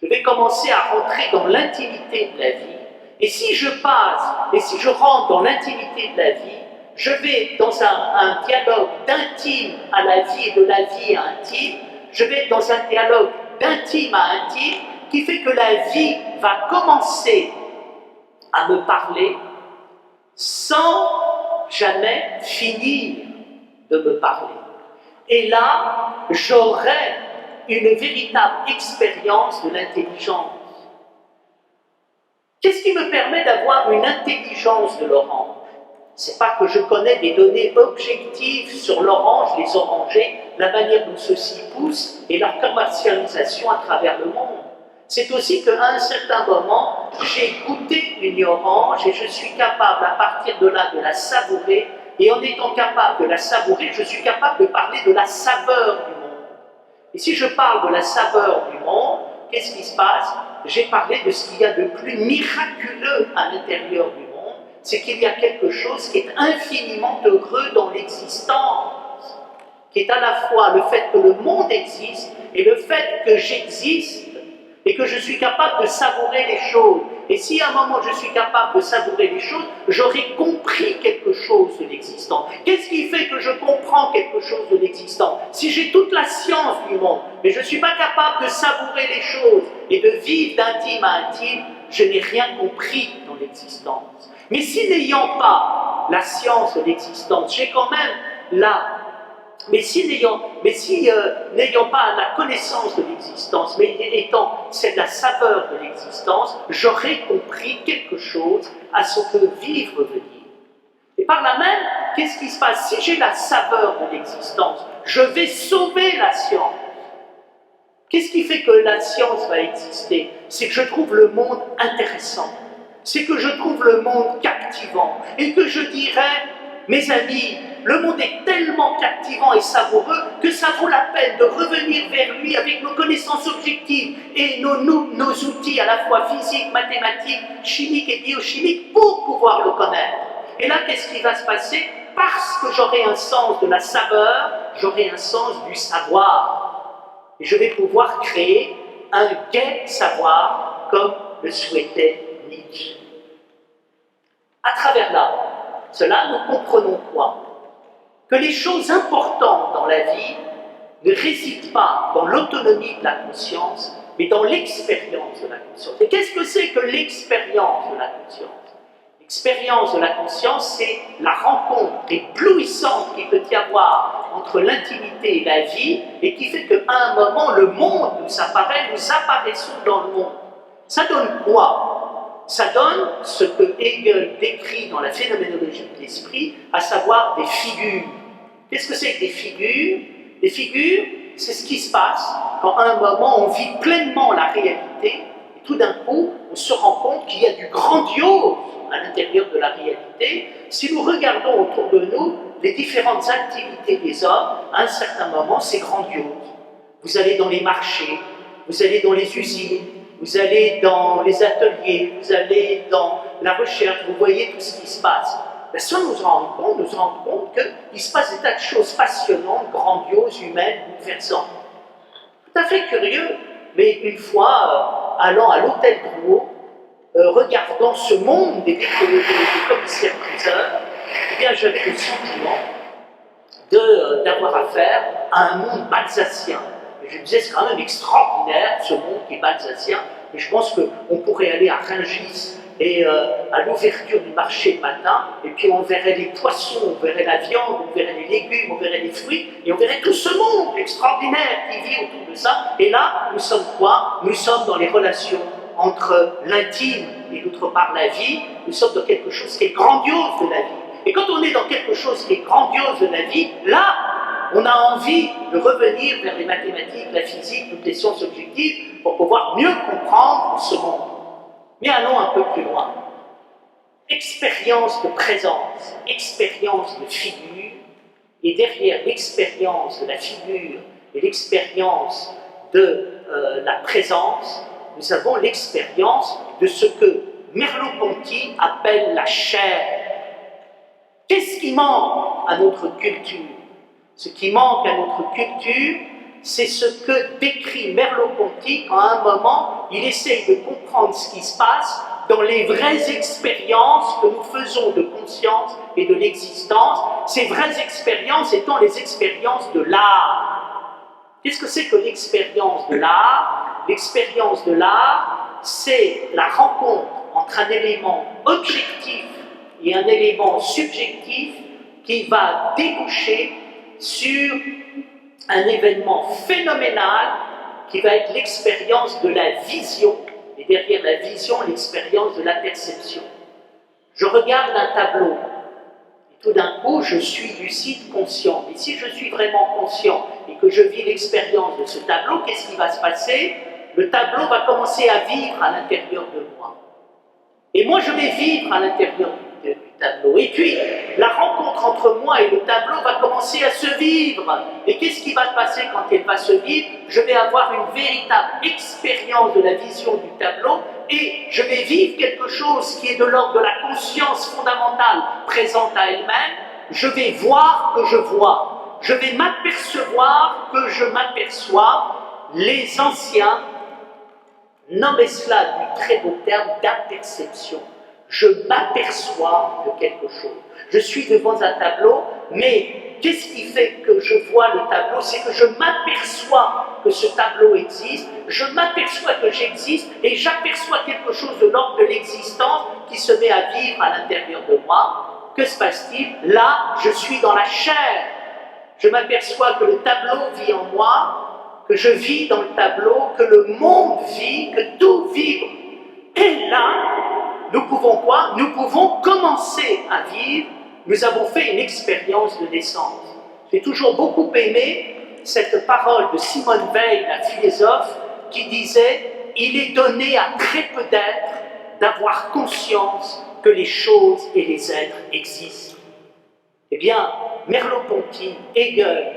Je vais commencer à rentrer dans l'intimité de la vie, et si je passe, et si je rentre dans l'intimité de la vie, je vais dans un dialogue d'intime à la vie et de la vie à intime. Je vais être dans un dialogue d'intime à intime qui fait que la vie va commencer à me parler sans jamais finir de me parler. Et là, j'aurai une véritable expérience de l'intelligence. Qu'est-ce qui me permet d'avoir une intelligence de l'orange? C'est pas que je connais des données objectives sur l'orange, les orangers, la manière dont ceux-ci poussent et leur commercialisation à travers le monde. C'est aussi qu'à un certain moment, j'ai goûté une orange et je suis capable à partir de là de la savourer, et en étant capable de la savourer, je suis capable de parler de la saveur du monde. Et si je parle de la saveur du monde, qu'est-ce qui se passe? J'ai parlé de ce qu'il y a de plus miraculeux à l'intérieur du monde. C'est qu'il y a quelque chose qui est infiniment heureux dans l'existence, qui est à la fois le fait que le monde existe et le fait que j'existe et que je suis capable de savourer les choses. Et si à un moment je suis capable de savourer les choses, j'aurai compris quelque chose de l'existant. Qu'est-ce qui fait que je comprends quelque chose de l'existant? Si j'ai toute la science du monde, mais je ne suis pas capable de savourer les choses et de vivre d'intime à intime, je n'ai rien compris dans l'existence. Mais si n'ayant pas la science de l'existence, j'ai quand même Mais si n'ayant pas la connaissance de l'existence, mais étant c'est la saveur de l'existence, j'aurais compris quelque chose à ce que vivre veut dire. Et par là même, qu'est-ce qui se passe? Si j'ai la saveur de l'existence, je vais sauver la science. Qu'est-ce qui fait que la science va exister? C'est que je trouve le monde intéressant, c'est que je trouve le monde captivant, et que je dirais, mes amis, le monde est tellement captivant et savoureux que ça vaut la peine de revenir vers lui avec nos connaissances objectives et nos outils à la fois physiques, mathématiques, chimiques et biochimiques pour pouvoir le connaître. Et là, qu'est-ce qui va se passer? Parce que j'aurai un sens de la saveur, j'aurai un sens du savoir. Et je vais pouvoir créer un gai savoir comme le souhaitait Nietzsche. À travers cela, nous comprenons quoi? Que les choses importantes dans la vie ne résident pas dans l'autonomie de la conscience, mais dans l'expérience de la conscience. Et qu'est-ce que c'est que l'expérience de la conscience? L'expérience de la conscience, c'est la rencontre éblouissante qu'il peut y avoir entre l'intimité et la vie, et qui fait qu'à un moment, le monde nous apparaît, nous apparaissons dans le monde. Ça donne quoi? Ça donne ce que Hegel décrit dans la phénoménologie de l'esprit, à savoir des figures. Qu'est-ce que c'est que des figures? Des figures, c'est ce qui se passe quand à un moment on vit pleinement la réalité, et tout d'un coup on se rend compte qu'il y a du grandiose à l'intérieur de la réalité. Si nous regardons autour de nous les différentes activités des hommes, à un certain moment c'est grandiose. Vous allez dans les marchés, vous allez dans les usines, vous allez dans les ateliers, vous allez dans la recherche, vous voyez tout ce qui se passe. Ben, sans nous en rendre compte qu'il se passe des tas de choses passionnantes, grandioses, humaines, bouleversantes. Tout à fait curieux, mais une fois, allant à l'hôtel Drouot, regardant ce monde des commissaires-priseurs, eh bien j'avais le sentiment d'avoir affaire à un monde balsacien. Je me disais, c'est quand même extraordinaire, ce monde qui est balsacien, et je pense qu'on pourrait aller à Rungis et à l'ouverture du marché le matin, et puis on verrait les poissons, on verrait la viande, on verrait les légumes, on verrait les fruits, et on verrait tout ce monde extraordinaire qui vit autour de ça. Et là, nous sommes quoi? Nous sommes dans les relations entre l'intime et d'autre part la vie. Nous sommes dans quelque chose qui est grandiose de la vie. Et quand on est dans quelque chose qui est grandiose de la vie, là, on a envie de revenir vers les mathématiques, la physique, toutes les sciences objectives pour pouvoir mieux comprendre ce monde. Mais allons un peu plus loin. Expérience de présence, expérience de figure, et derrière l'expérience de la figure et l'expérience de la présence, nous avons l'expérience de ce que Merleau-Ponty appelle la chair. Qu'est-ce qui manque à notre culture? Ce qui manque à notre culture, c'est ce que décrit Merleau-Ponty quand à un moment, il essaye de comprendre ce qui se passe dans les vraies expériences que nous faisons de conscience et de l'existence, ces vraies expériences étant les expériences de l'art. Qu'est-ce que c'est que l'expérience de l'art? L'expérience de l'art, c'est la rencontre entre un élément objectif et un élément subjectif qui va déboucher sur un événement phénoménal qui va être l'expérience de la vision, et derrière la vision, l'expérience de la perception. Je regarde un tableau, et tout d'un coup, je suis lucide, conscient. Et si je suis vraiment conscient et que je vis l'expérience de ce tableau, qu'est-ce qui va se passer? Le tableau va commencer à vivre à l'intérieur de moi. Et moi, je vais vivre à l'intérieur du tableau. Et puis, la rencontre entre moi et le tableau va commencer à se vivre. Et qu'est-ce qui va se passer quand elle va se vivre? Je vais avoir une véritable expérience de la vision du tableau et je vais vivre quelque chose qui est de l'ordre de la conscience fondamentale présente à elle-même. Je vais voir que je vois. Je vais m'apercevoir que je m'aperçois. Les anciens nommaient cela du très beau terme d'aperception. Je m'aperçois de quelque chose. Je suis devant un tableau, mais qu'est-ce qui fait que je vois le tableau? C'est que je m'aperçois que ce tableau existe, je m'aperçois que j'existe, et j'aperçois quelque chose de l'ordre de l'existence qui se met à vivre à l'intérieur de moi. Que se passe-t-il? Là, je suis dans la chair. je m'aperçois que le tableau vit en moi, que je vis dans le tableau, que le monde vit, que tout vibre. Et là, nous pouvons quoi? Nous pouvons commencer à vivre. Nous avons fait une expérience de naissance. J'ai toujours beaucoup aimé cette parole de Simone Weil, la philosophe, qui disait « Il est donné à très peu d'êtres d'avoir conscience que les choses et les êtres existent. » Eh bien, Merleau-Ponty, Hegel,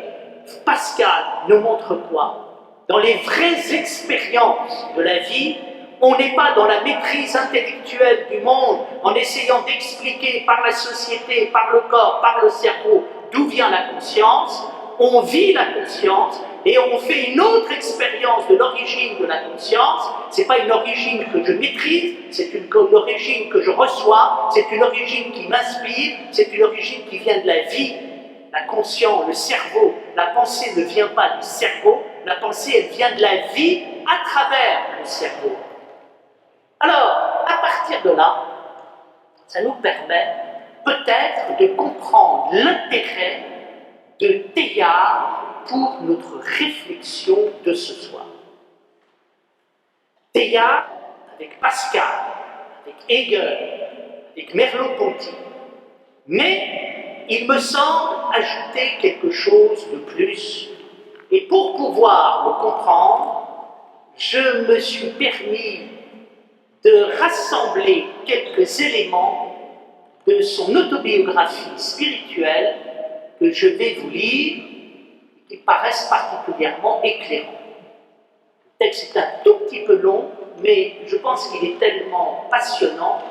Pascal nous montrent quoi? Dans les vraies expériences de la vie, on n'est pas dans la maîtrise intellectuelle du monde en essayant d'expliquer par la société, par le corps, par le cerveau d'où vient la conscience. On vit la conscience et on fait une autre expérience de l'origine de la conscience. Ce n'est pas une origine que je maîtrise, c'est une origine que je reçois, c'est une origine qui m'inspire, c'est une origine qui vient de la vie. La conscience, le cerveau, la pensée ne vient pas du cerveau, la pensée elle vient de la vie à travers le cerveau. Alors, à partir de là, ça nous permet peut-être de comprendre l'intérêt de Teilhard pour notre réflexion de ce soir. Teilhard, avec Pascal, avec Hegel, avec Merleau-Ponty, mais il me semble ajouter quelque chose de plus. Et pour pouvoir le comprendre, je me suis permis de rassembler quelques éléments de son autobiographie spirituelle que je vais vous lire, qui paraissent particulièrement éclairants. Le texte est un tout petit peu long, mais je pense qu'il est tellement passionnant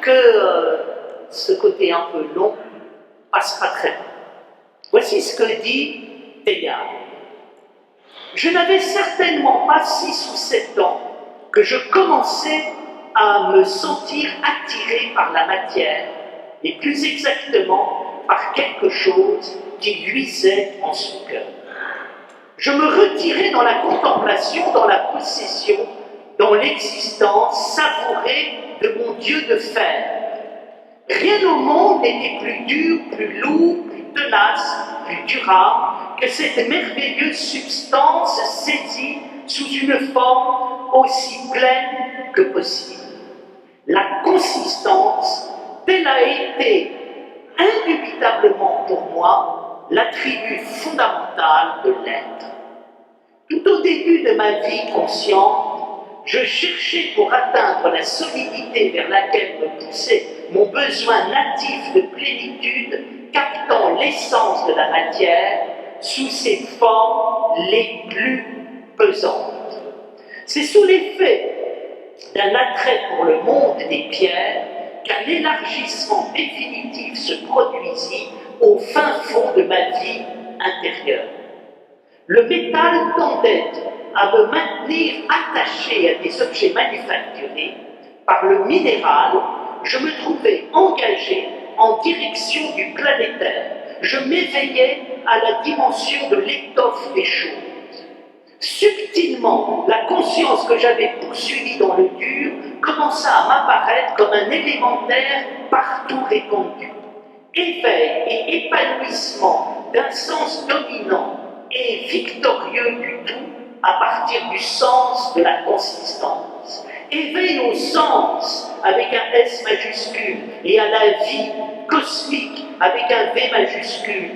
que ce côté un peu long passera très bien. Voici ce que dit Teilhard. Je n'avais certainement pas 6 ou 7 ans que je commençais à me sentir attiré par la matière, et plus exactement par quelque chose qui luisait en son cœur. Je me retirais dans la contemplation, dans la possession, dans l'existence savourée de mon Dieu de fer. Rien au monde n'était plus dur, plus lourd, plus tenace, plus durable que cette merveilleuse substance saisie sous une forme aussi pleine que possible. La consistance, telle a été indubitablement pour moi l'attribut fondamental de l'être. Tout au début de ma vie consciente, je cherchais pour atteindre la solidité vers laquelle me poussait mon besoin natif de plénitude, captant l'essence de la matière sous ses formes les plus pesantes. C'est sous l'effet d'un attrait pour le monde des pierres qu'un élargissement définitif se produisit au fin fond de ma vie intérieure. Le métal tendait à me maintenir attaché à des objets manufacturés. Par le minéral, je me trouvais engagé en direction du planétaire. Je m'éveillais à la dimension de l'étoffe des choses. Subtilement, la conscience que j'avais poursuivie dans le dur commença à m'apparaître comme un élémentaire partout répandu. Éveil et épanouissement d'un sens dominant et victorieux du tout à partir du sens de la consistance. Éveil au sens avec un S majuscule et à la vie cosmique avec un V majuscule.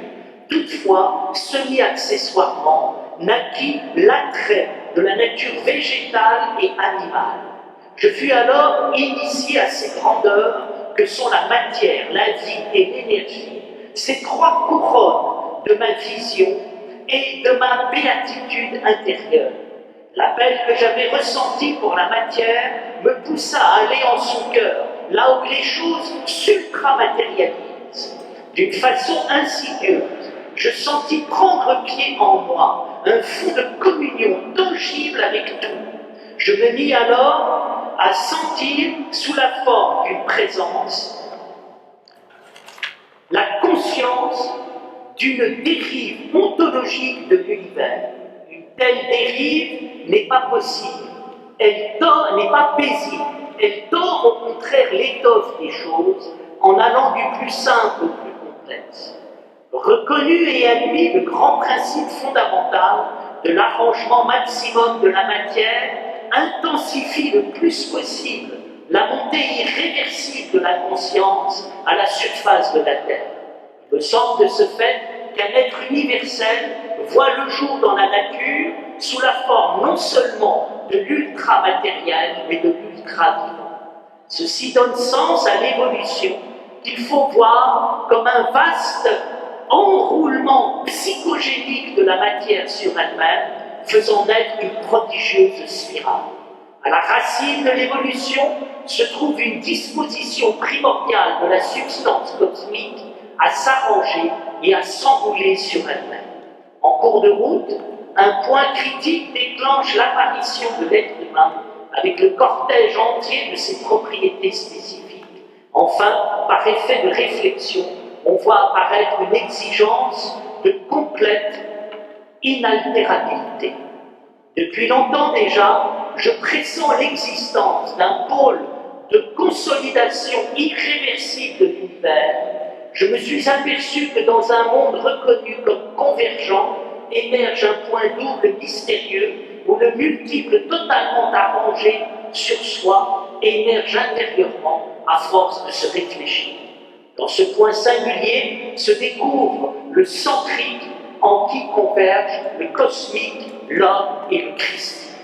Toutefois, semi-accessoirement, naquit l'attrait de la nature végétale et animale. Je fus alors initié à ces grandeurs que sont la matière, la vie et l'énergie, ces 3 couronnes de ma vision et de ma béatitude intérieure. L'appel que j'avais ressenti pour la matière me poussa à aller en son cœur, là où les choses supramatérialisent. D'une façon insidieuse, je sentis prendre pied en moi, un fond de communion tangible avec tout. Je me mis alors à sentir, sous la forme d'une présence, la conscience d'une dérive ontologique de l'univers. Une telle dérive n'est pas possible, elle n'est pas paisible, elle tord au contraire l'étoffe des choses en allant du plus simple au plus complexe. reconnu et admis le grand principe fondamental de l'arrangement maximum de la matière, intensifie le plus possible la montée irréversible de la conscience à la surface de la Terre. Il me semble de ce fait qu'un être universel voit le jour dans la nature sous la forme non seulement de l'ultra-matériel, mais de l'ultra-vivant. Ceci donne sens à l'évolution qu'il faut voir comme un vaste enroulement psychogénique de la matière sur elle-même, faisant naître une prodigieuse spirale. À la racine de l'évolution se trouve une disposition primordiale de la substance cosmique à s'arranger et à s'enrouler sur elle-même. En cours de route, un point critique déclenche l'apparition de l'être humain avec le cortège entier de ses propriétés spécifiques. Enfin, par effet de réflexion, on voit apparaître une exigence de complète inaltérabilité. Depuis longtemps déjà, je pressens l'existence d'un pôle de consolidation irréversible de l'univers. Je me suis aperçu que dans un monde reconnu comme convergent, émerge un point double mystérieux où le multiple totalement arrangé sur soi émerge intérieurement à force de se réfléchir. Dans ce point singulier se découvre le centrique en qui convergent le cosmique, l'homme et le christique.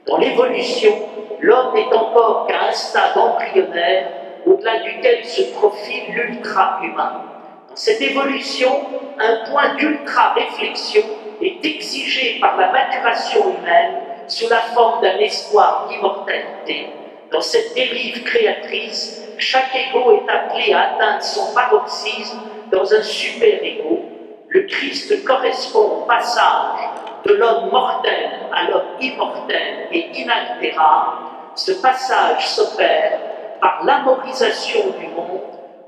Dans l'évolution, l'homme n'est encore qu'à un stade embryonnaire au-delà duquel se profile l'ultra-humain. Dans cette évolution, un point d'ultra-réflexion est exigé par la maturation humaine sous la forme d'un espoir d'immortalité. Dans cette dérive créatrice, chaque ego est appelé à atteindre son paroxysme dans un super-ego. Le Christ correspond au passage de l'homme mortel à l'homme immortel et inaltérable. Ce passage s'opère par l'amorisation du monde,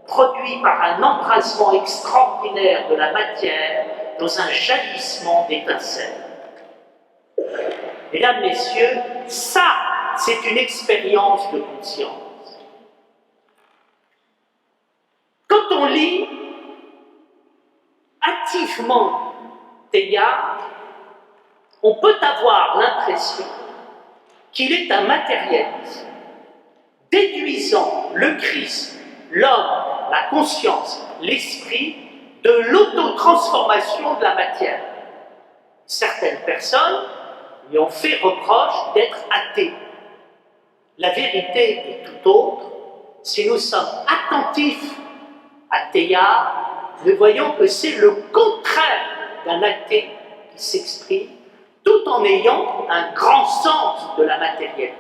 produit par un embrasement extraordinaire de la matière dans un jaillissement d'étincelles. Mesdames, Messieurs, ça, c'est une expérience de conscience. Quand on lit activement Teilhard, on peut avoir l'impression qu'il est un matérialiste, déduisant le Christ, l'homme, la conscience, l'esprit, de l'autotransformation de la matière. Certaines personnes lui ont fait reproche d'être athée. La vérité est tout autre. Si nous sommes attentifs à Teilhard, nous voyons que c'est le contraire d'un athée qui s'exprime, tout en ayant un grand sens de la matérialité.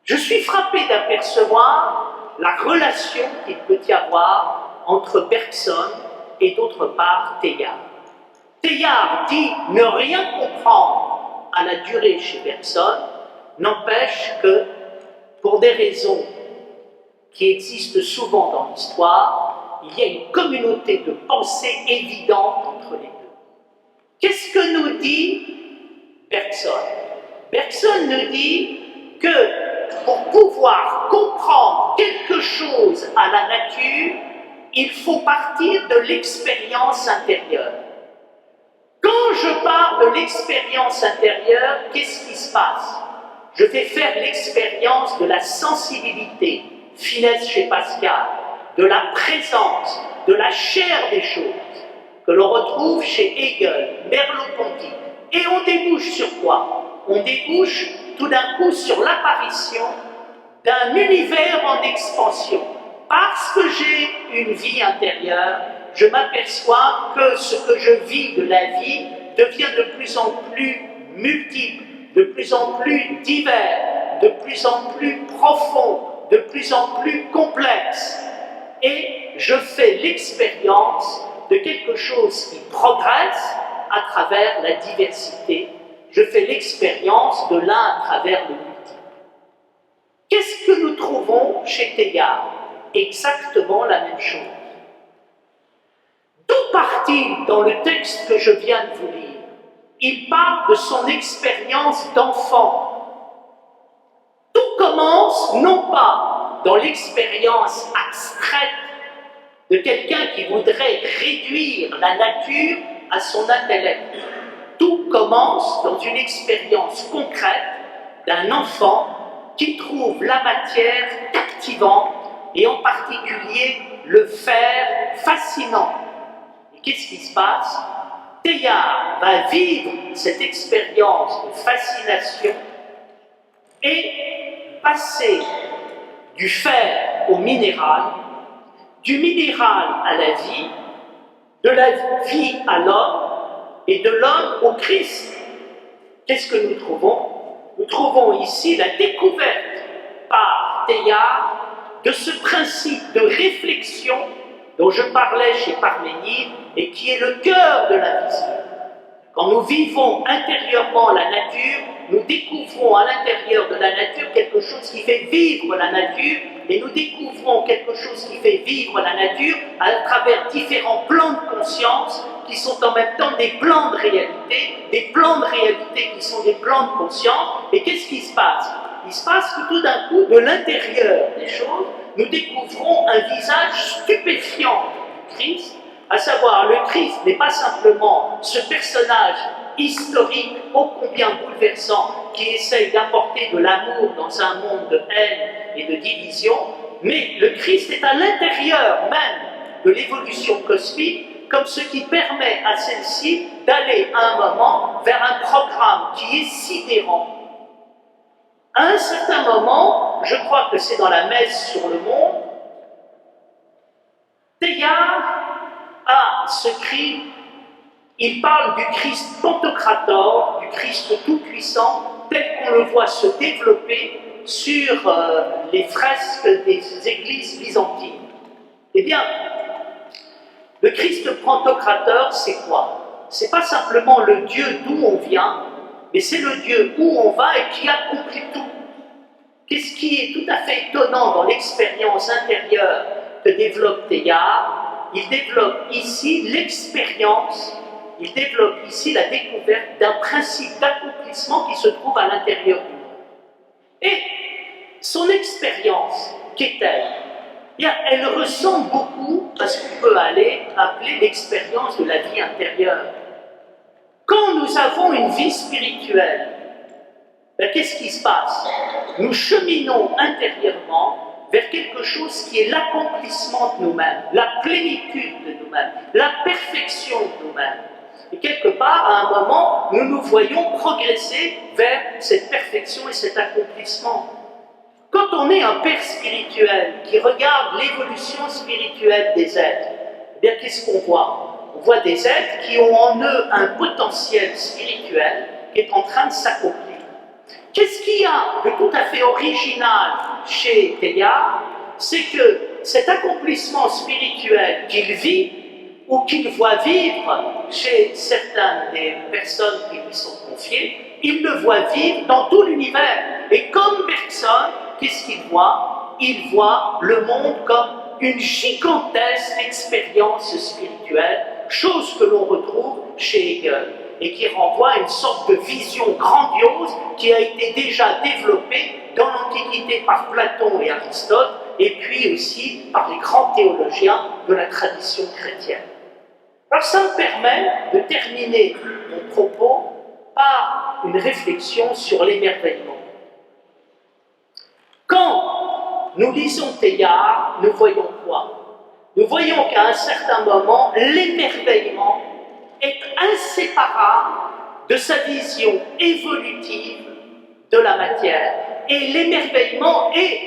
Je suis frappé d'apercevoir la relation qu'il peut y avoir entre Bergson et d'autre part Teilhard. Teilhard dit ne rien comprendre à la durée chez Bergson, n'empêche que, pour des raisons qui existent souvent dans l'histoire, il y a une communauté de pensée évidente entre les deux. Qu'est-ce que nous dit Bergson? Bergson nous dit que pour pouvoir comprendre quelque chose à la nature, il faut partir de l'expérience intérieure. Quand je pars de l'expérience intérieure, qu'est-ce qui se passe? Je vais faire l'expérience de la sensibilité, finesse chez Pascal, de la présence, de la chair des choses, que l'on retrouve chez Hegel, Merleau-Ponty. Et on débouche sur quoi? On débouche tout d'un coup sur l'apparition d'un univers en expansion. Parce que j'ai une vie intérieure, je m'aperçois que ce que je vis de la vie devient de plus en plus multiple, de plus en plus divers, de plus en plus profond, de plus en plus complexe. Et je fais l'expérience de quelque chose qui progresse à travers la diversité. Je fais l'expérience de l'un à travers le multiple. Qu'est-ce que nous trouvons chez Teilhard? Exactement la même chose. D'où part-il dans le texte que je viens de vous lire? Il parle de son expérience d'enfant. Tout commence non pas dans l'expérience abstraite de quelqu'un qui voudrait réduire la nature à son intellect. Tout commence dans une expérience concrète d'un enfant qui trouve la matière captivante et en particulier le fer fascinant. Et qu'est-ce qui se passe? Teilhard va vivre cette expérience de fascination et passer du fer au minéral, du minéral à la vie, de la vie à l'homme et de l'homme au Christ. Qu'est-ce que nous trouvons? Nous trouvons ici la découverte par Teilhard de ce principe de réflexion dont je parlais chez Parménide et qui est le cœur de l'invisible. Quand nous vivons intérieurement la nature, nous découvrons à l'intérieur de la nature quelque chose qui fait vivre la nature, et nous découvrons quelque chose qui fait vivre la nature à travers différents plans de conscience qui sont en même temps des plans de réalité qui sont des plans de conscience. Et qu'est-ce qui se passe? Il se passe que tout d'un coup, de l'intérieur des choses, nous découvrons un visage stupéfiant du Christ, à savoir le Christ n'est pas simplement ce personnage historique ô combien bouleversant qui essaye d'apporter de l'amour dans un monde de haine et de division, mais le Christ est à l'intérieur même de l'évolution cosmique comme ce qui permet à celle-ci d'aller à un moment vers un programme qui est sidérant. À un certain moment, je crois que c'est dans la messe sur le monde, Teilhard a ce cri, il parle du Christ Pantocrator, du Christ tout-puissant, tel qu'on le voit se développer sur les fresques des églises byzantines. Eh bien, le Christ Pantocrator, c'est quoi? C'est pas simplement le Dieu d'où on vient, mais c'est le Dieu où on va et qui accomplit tout. Qu'est-ce qui est tout à fait étonnant dans l'expérience intérieure que développe Teilhard? Il développe ici l'expérience, il développe ici la découverte d'un principe d'accomplissement qui se trouve à l'intérieur du monde. Et son expérience, qu'est-elle? Bien, elle ressemble beaucoup à ce qu'on peut appeler l'expérience de la vie intérieure. Quand nous avons une vie spirituelle, ben, qu'est-ce qui se passe? Nous cheminons intérieurement vers quelque chose qui est l'accomplissement de nous-mêmes, la plénitude de nous-mêmes, la perfection de nous-mêmes. Et quelque part, à un moment, nous nous voyons progresser vers cette perfection et cet accomplissement. Quand on est un père spirituel qui regarde l'évolution spirituelle des êtres, eh bien, qu'est-ce qu'on voit? On voit des êtres qui ont en eux un potentiel spirituel qui est en train de s'accomplir. Qu'est-ce qu'il y a de tout à fait original chez Teilhard? C'est que cet accomplissement spirituel qu'il vit ou qu'il voit vivre chez certaines des personnes qui lui sont confiées, il le voit vivre dans tout l'univers. Et comme Bergson, qu'est-ce qu'il voit? Il voit le monde comme une gigantesque expérience spirituelle, chose que l'on retrouve chez Hegel, et qui renvoie à une sorte de vision grandiose qui a été déjà développée dans l'Antiquité par Platon et Aristote, et puis aussi par les grands théologiens de la tradition chrétienne. Alors ça me permet de terminer mon propos par une réflexion sur l'émerveillement. Quand nous lisons Teilhard, nous voyons quoi? Nous voyons qu'à un certain moment, l'émerveillement est inséparable de sa vision évolutive de la matière. Et l'émerveillement est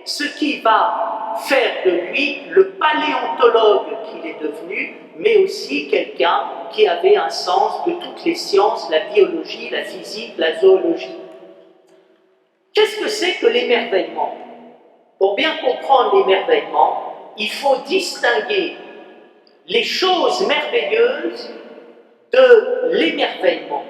ce qui va faire de lui le paléontologue qu'il est devenu, mais aussi quelqu'un qui avait un sens de toutes les sciences, la biologie, la physique, la zoologie. Qu'est-ce que c'est que l'émerveillement? Pour bien comprendre l'émerveillement, il faut distinguer les choses merveilleuses de l'émerveillement.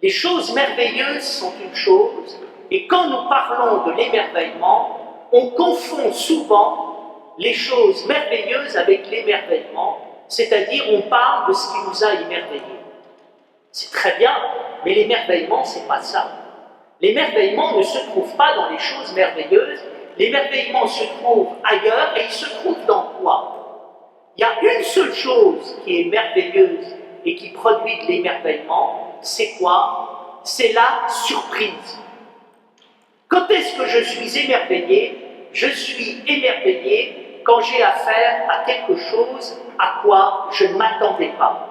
Les choses merveilleuses sont une chose, et quand nous parlons de l'émerveillement, on confond souvent les choses merveilleuses avec l'émerveillement, c'est-à-dire on parle de ce qui nous a émerveillés. C'est très bien, mais l'émerveillement, c'est pas ça. L'émerveillement ne se trouve pas dans les choses merveilleuses, l'émerveillement se trouve ailleurs, et il se trouve dans quoi? Il y a une seule chose qui est merveilleuse et qui produit de l'émerveillement, c'est quoi? C'est la surprise. Quand est-ce que je suis émerveillé? Je suis émerveillé quand j'ai affaire à quelque chose à quoi je ne m'attendais pas.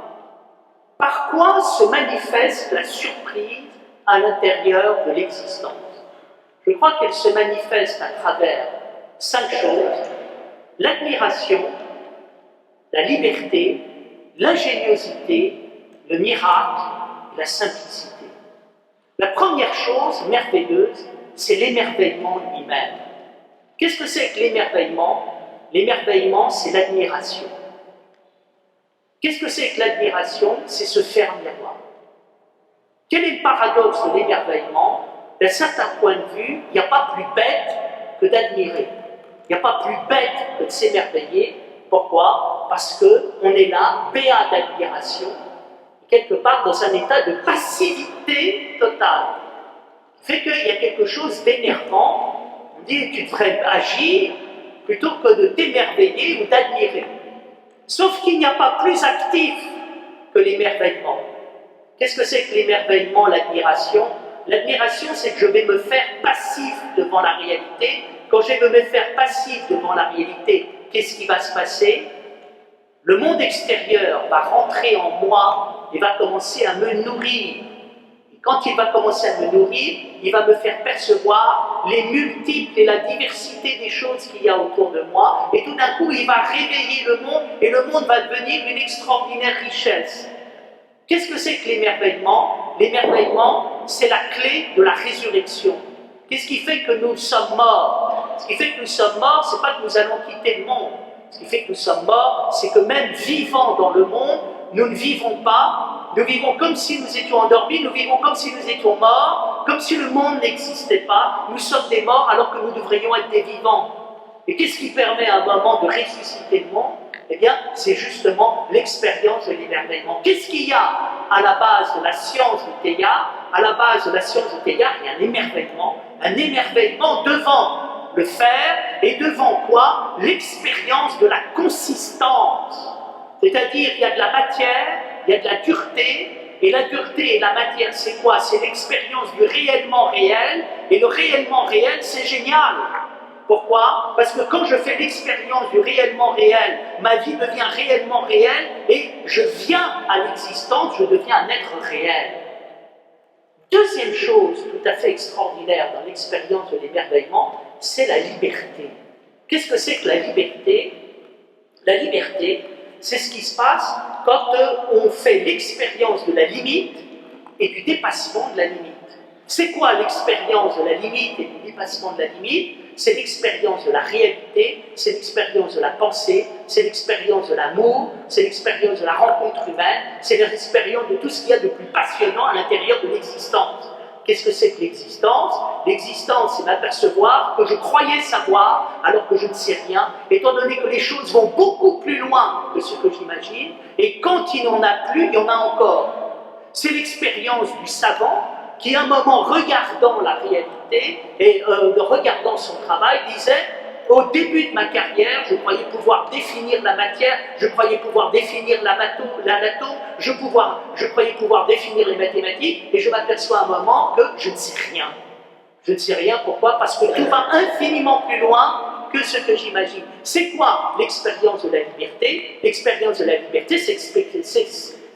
Par quoi se manifeste la surprise à l'intérieur de l'existence? Je crois qu'elle se manifeste à travers 5 choses: l'admiration, la liberté, l'ingéniosité, le miracle et la simplicité. La première chose merveilleuse, c'est l'émerveillement lui-même. Qu'est-ce que c'est que l'émerveillement? L'émerveillement, c'est l'admiration. Qu'est-ce que c'est que l'admiration? C'est se faire miroir. Quel est le paradoxe de l'émerveillement? D'un certain point de vue, il n'y a pas plus bête que d'admirer. Il n'y a pas plus bête que de s'émerveiller. Pourquoi? Parce qu'on est là, béat d'admiration, quelque part dans un état de passivité totale. Ça fait qu'il y a quelque chose d'énervant. On dit tu devrais agir plutôt que de t'émerveiller ou d'admirer. Sauf qu'il n'y a pas plus actif que l'émerveillement. Qu'est-ce que c'est que l'émerveillement, l'admiration? L'admiration, c'est que je vais me faire passif devant la réalité. Quand je vais me faire passif devant la réalité, qu'est-ce qui va se passer? Le monde extérieur va rentrer en moi et va commencer à me nourrir. Et quand il va commencer à me nourrir, il va me faire percevoir les multiples et la diversité des choses qu'il y a autour de moi. Et tout d'un coup, il va réveiller le monde et le monde va devenir une extraordinaire richesse. Qu'est-ce que c'est que l'émerveillement? L'émerveillement, c'est la clé de la résurrection. Qu'est-ce qui fait que nous sommes morts? Ce qui fait que nous sommes morts, ce n'est pas que nous allons quitter le monde. Ce qui fait que nous sommes morts, c'est que même vivant dans le monde, nous ne vivons pas. Nous vivons comme si nous étions endormis, nous vivons comme si nous étions morts, comme si le monde n'existait pas. Nous sommes des morts alors que nous devrions être des vivants. Et qu'est-ce qui permet à un moment de ressusciter le monde? Eh bien, c'est justement l'expérience de l'émerveillement. Qu'est-ce qu'il y a à la base de la science du théâtre? À la base de la science du théâtre, il y a un émerveillement devant le faire, et devant quoi? L'expérience de la consistance. C'est-à-dire, il y a de la matière, il y a de la dureté, et la dureté et la matière, c'est quoi? C'est l'expérience du réellement réel, et le réellement réel, c'est génial. Pourquoi? Parce que quand je fais l'expérience du réellement réel, ma vie devient réellement réelle et je viens à l'existence, je deviens un être réel. Deuxième chose tout à fait extraordinaire dans l'expérience de l'émerveillement, c'est la liberté. Qu'est-ce que c'est que la liberté? La liberté, c'est ce qui se passe quand on fait l'expérience de la limite et du dépassement de la limite. C'est quoi l'expérience de la limite et du dépassement de la limite? C'est l'expérience de la réalité, c'est l'expérience de la pensée, c'est l'expérience de l'amour, c'est l'expérience de la rencontre humaine, c'est l'expérience de tout ce qu'il y a de plus passionnant à l'intérieur de l'existence. Qu'est-ce que c'est que l'existence? L'existence, c'est m'apercevoir que je croyais savoir alors que je ne sais rien, étant donné que les choses vont beaucoup plus loin que ce que j'imagine, et quand il n'y en a plus, il y en a encore. C'est l'expérience du savant qui, à un moment, regardant la réalité et regardant son travail, disait « Au début de ma carrière, je croyais pouvoir définir la matière, je croyais pouvoir définir l'atome, je croyais pouvoir définir les mathématiques, et je m'aperçois à un moment que je ne sais rien. Je ne sais rien, pourquoi? Parce que tout va infiniment plus loin que ce que j'imagine. C'est quoi l'expérience de la liberté? L'expérience de la liberté, c'est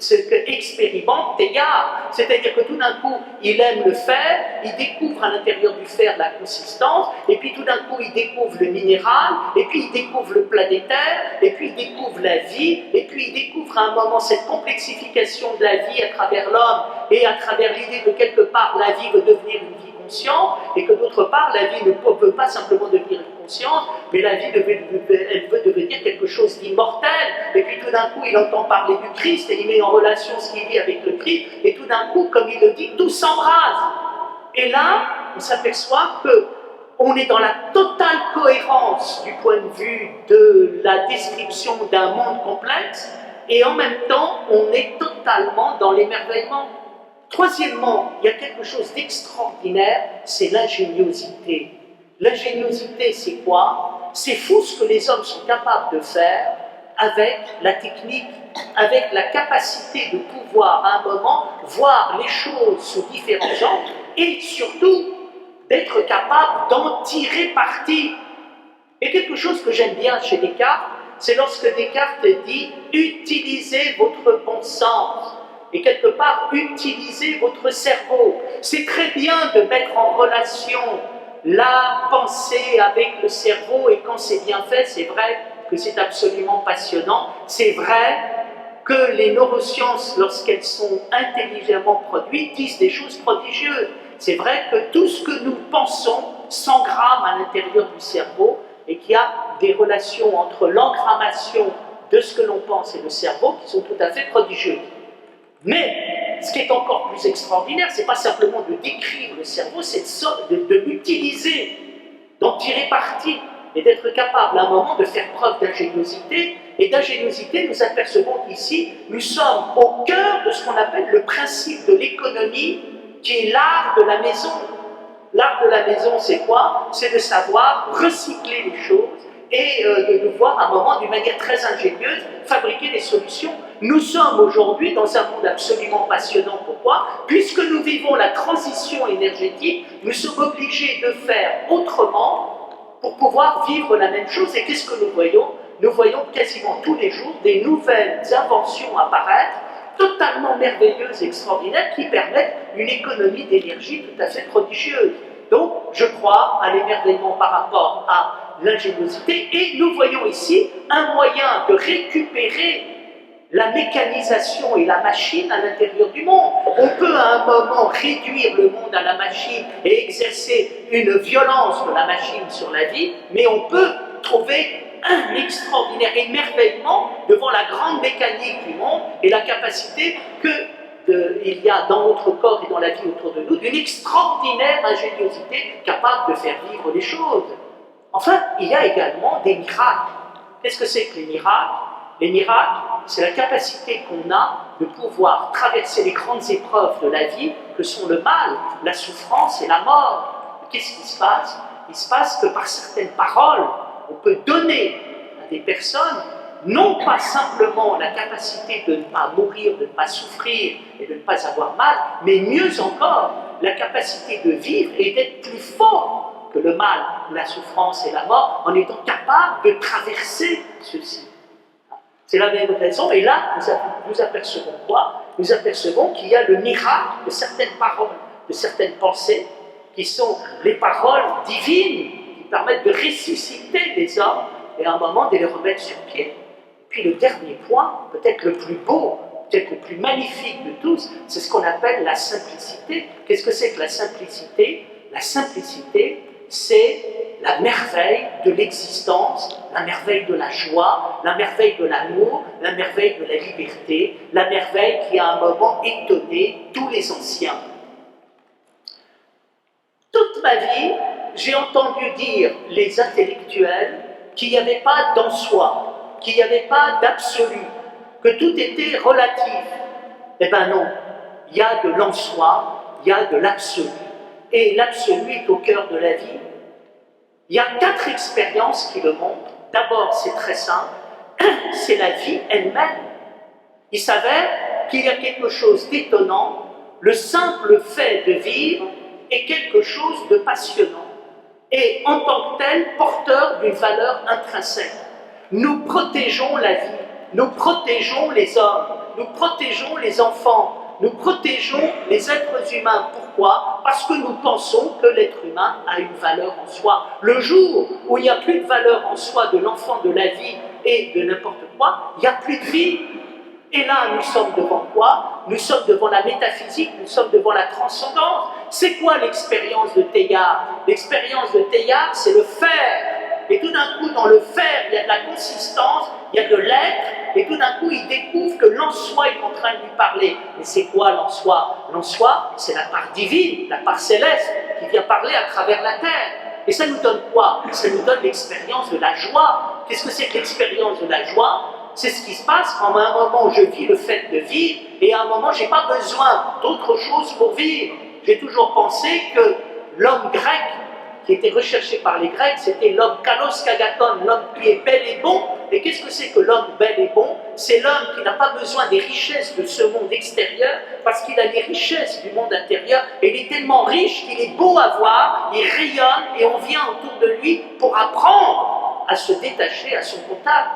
ce qu'expérimente Teilhard. C'est-à-dire que tout d'un coup, il aime le fer, il découvre à l'intérieur du fer la consistance, et puis tout d'un coup, il découvre le minéral, et puis il découvre le planétaire, et puis il découvre la vie, et puis il découvre à un moment cette complexification de la vie à travers l'homme, et à travers l'idée que quelque part, la vie veut devenir une vie consciente, et que d'autre part, la vie ne peut pas simplement devenir une conscience, mais la vie, elle veut devenir quelque chose d'immortel. Et puis tout d'un coup, il entend parler du Christ, et il met en relation ce qu'il vit avec le Christ, et tout d'un coup, comme il le dit, tout s'embrase. Et là, on s'aperçoit qu'on est dans la totale cohérence du point de vue de la description d'un monde complexe, et en même temps, on est totalement dans l'émerveillement. Troisièmement, il y a quelque chose d'extraordinaire, c'est l'ingéniosité. L'ingéniosité, c'est quoi? C'est fou ce que les hommes sont capables de faire avec la technique, avec la capacité de pouvoir à un moment voir les choses sous différents angles et surtout d'être capable d'en tirer parti. Et quelque chose que j'aime bien chez Descartes, c'est lorsque Descartes dit « utilisez votre bon sens ». Et quelque part, utilisez votre cerveau. C'est très bien de mettre en relation la pensée avec le cerveau, et quand c'est bien fait, c'est vrai que c'est absolument passionnant. C'est vrai que les neurosciences, lorsqu'elles sont intelligemment produites, disent des choses prodigieuses. C'est vrai que tout ce que nous pensons s'engramme à l'intérieur du cerveau et qu'il y a des relations entre l'engrammation de ce que l'on pense et le cerveau qui sont tout à fait prodigieuses. Mais ce qui est encore plus extraordinaire, ce n'est pas simplement de décrire le cerveau, c'est de l'utiliser, d'en tirer parti et d'être capable à un moment de faire preuve d'ingéniosité. Et d'ingéniosité, nous apercevons qu'ici, nous sommes au cœur de ce qu'on appelle le principe de l'économie, qui est l'art de la maison. L'art de la maison, c'est quoi? C'est de savoir recycler les choses et de devoir, à un moment, d'une manière très ingénieuse, fabriquer des solutions. Nous sommes aujourd'hui dans un monde absolument passionnant. Pourquoi? Puisque nous vivons la transition énergétique, nous sommes obligés de faire autrement pour pouvoir vivre la même chose. Et qu'est-ce que nous voyons? Nous voyons quasiment tous les jours des nouvelles inventions apparaître, totalement merveilleuses, extraordinaires, qui permettent une économie d'énergie tout à fait prodigieuse. Donc, je crois à l'émerveillement par rapport à l'ingéniosité, et nous voyons ici un moyen de récupérer la mécanisation et la machine à l'intérieur du monde. On peut à un moment réduire le monde à la machine et exercer une violence de la machine sur la vie, mais on peut trouver un extraordinaire émerveillement devant la grande mécanique du monde et la capacité qu'il y a dans notre corps et dans la vie autour de nous d'une extraordinaire ingéniosité capable de faire vivre les choses. Enfin, il y a également des miracles. Qu'est-ce que c'est que les miracles? Les miracles, c'est la capacité qu'on a de pouvoir traverser les grandes épreuves de la vie, que sont le mal, la souffrance et la mort. Qu'est-ce qui se passe? Il se passe que par certaines paroles, on peut donner à des personnes non pas simplement la capacité de ne pas mourir, de ne pas souffrir et de ne pas avoir mal, mais mieux encore, la capacité de vivre et d'être plus fort que le mal, la souffrance et la mort, en étant capable de traverser ceci. C'est la même raison, et là, nous apercevons quoi? Nous apercevons qu'il y a le miracle de certaines paroles, de certaines pensées, qui sont les paroles divines, qui permettent de ressusciter les hommes, et à un moment de les remettre sur pied. Et puis le dernier point, peut-être le plus beau, peut-être le plus magnifique de tous, c'est ce qu'on appelle la simplicité. Qu'est-ce que c'est que la simplicité? La simplicité, c'est la merveille de l'existence, la merveille de la joie, la merveille de l'amour, la merveille de la liberté, la merveille qui a un moment étonné tous les anciens. Toute ma vie, j'ai entendu dire les intellectuels qu'il n'y avait pas d'en soi, qu'il n'y avait pas d'absolu, que tout était relatif. Eh bien non, il y a de l'en soi, il y a de l'absolu. Et l'absolu est au cœur de la vie. Il y a 4 expériences qui le montrent. D'abord, c'est très simple, c'est la vie elle-même. Il s'avère qu'il y a quelque chose d'étonnant, le simple fait de vivre est quelque chose de passionnant, et en tant que tel, porteur d'une valeur intrinsèque. Nous protégeons la vie, nous protégeons les hommes, nous protégeons les enfants, nous protégeons les êtres humains. Pourquoi? Parce que nous pensons que l'être humain a une valeur en soi. Le jour où il n'y a plus de valeur en soi de l'enfant, de la vie et de n'importe quoi, il n'y a plus de vie. Et là, nous sommes devant quoi? Nous sommes devant la métaphysique, nous sommes devant la transcendance. C'est quoi l'expérience de Teilhard? L'expérience de Teilhard, c'est le faire. Et tout d'un coup, dans le faire, il y a de la consistance, il y a de l'être, et tout d'un coup, il découvre que l'en-soi est en train de lui parler. Mais c'est quoi l'en-soi? L'en-soi, c'est la part divine, la part céleste, qui vient parler à travers la terre. Et ça nous donne quoi? Ça nous donne l'expérience de la joie. Qu'est-ce que c'est que l'expérience de la joie? C'est ce qui se passe quand à un moment je vis le fait de vivre, et à un moment je n'ai pas besoin d'autre chose pour vivre. J'ai toujours pensé que l'homme grec, qui était recherché par les Grecs, c'était l'homme kalos kagaton, l'homme qui est bel et bon, Et qu'est-ce que c'est que l'homme bel et bon? C'est l'homme qui n'a pas besoin des richesses de ce monde extérieur, parce qu'il a les richesses du monde intérieur, et il est tellement riche qu'il est beau à voir, il rayonne, et on vient autour de lui pour apprendre à se détacher à son contact.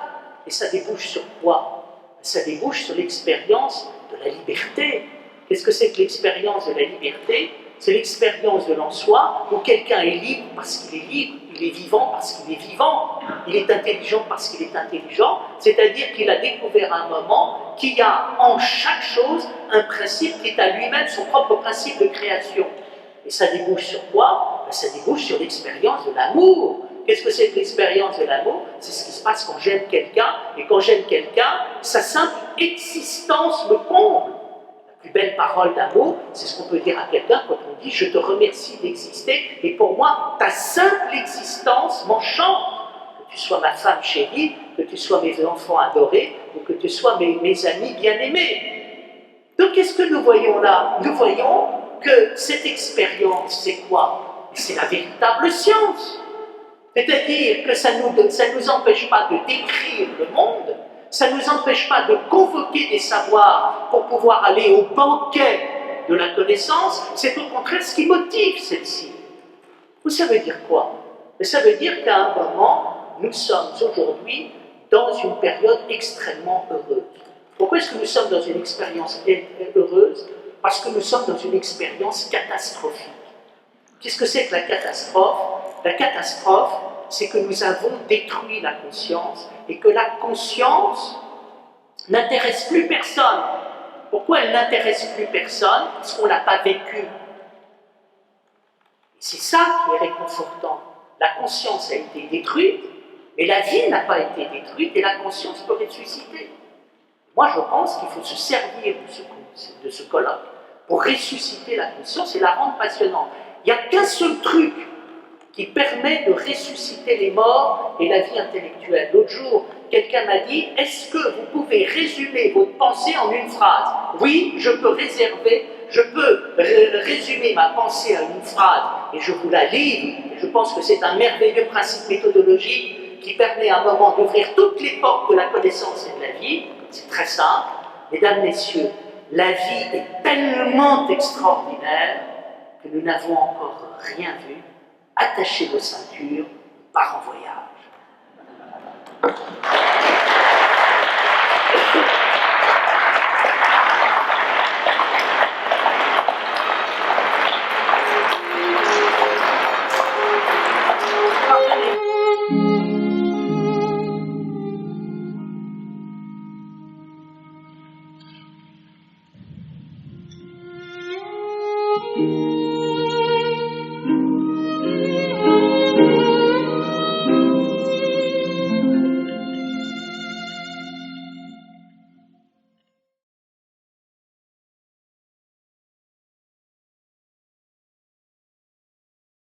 Et ça débouche sur quoi? Ça débouche sur l'expérience de la liberté. Qu'est-ce que c'est que l'expérience de la liberté? C'est l'expérience de l'en-soi où quelqu'un est libre parce qu'il est libre, il est vivant parce qu'il est vivant, il est intelligent parce qu'il est intelligent, c'est-à-dire qu'il a découvert à un moment qu'il y a en chaque chose un principe qui est à lui-même son propre principe de création. Et ça débouche sur quoi? Ça débouche sur l'expérience de l'amour. Qu'est-ce que c'est que l'expérience de l'amour? C'est ce qui se passe quand j'aime quelqu'un, et quand j'aime quelqu'un, sa simple existence me comble. La plus belle parole d'amour, c'est ce qu'on peut dire à quelqu'un quand on dit « je te remercie d'exister, et pour moi, ta simple existence m'enchante ». Que tu sois ma femme chérie, que tu sois mes enfants adorés, ou que tu sois mes amis bien-aimés. Donc qu'est-ce que nous voyons là? Nous voyons que cette expérience, c'est quoi? C'est la véritable science. C'est-à-dire que ça ne nous empêche pas de décrire le monde, ça ne nous empêche pas de convoquer des savoirs pour pouvoir aller au banquet de la connaissance, c'est au contraire ce qui motive celle-ci. Ça veut dire quoi? Ça veut dire qu'à un moment, nous sommes aujourd'hui dans une période extrêmement heureuse. Pourquoi est-ce que nous sommes dans une expérience heureuse? Parce que nous sommes dans une expérience catastrophique. Qu'est-ce que c'est que la catastrophe? La catastrophe, c'est que nous avons détruit la conscience et que la conscience n'intéresse plus personne. Pourquoi elle n'intéresse plus personne? Parce qu'on ne l'a pas vécu. C'est ça qui est réconfortant. La conscience a été détruite, mais la vie n'a pas été détruite et la conscience peut ressusciter. Moi, je pense qu'il faut se servir de ce colloque pour ressusciter la conscience et la rendre passionnante. Il n'y a qu'un seul truc qui permet de ressusciter les morts et la vie intellectuelle. L'autre jour, quelqu'un m'a dit « Est-ce que vous pouvez résumer votre pensée en une phrase ?» Oui, je peux résumer ma pensée en une phrase et je vous la livre. Je pense que c'est un merveilleux principe méthodologique qui permet à un moment d'ouvrir toutes les portes de la connaissance et de la vie. C'est très simple. Mesdames, Messieurs, la vie est tellement extraordinaire que nous n'avons encore rien vu. Attachez vos ceintures, part en voyage.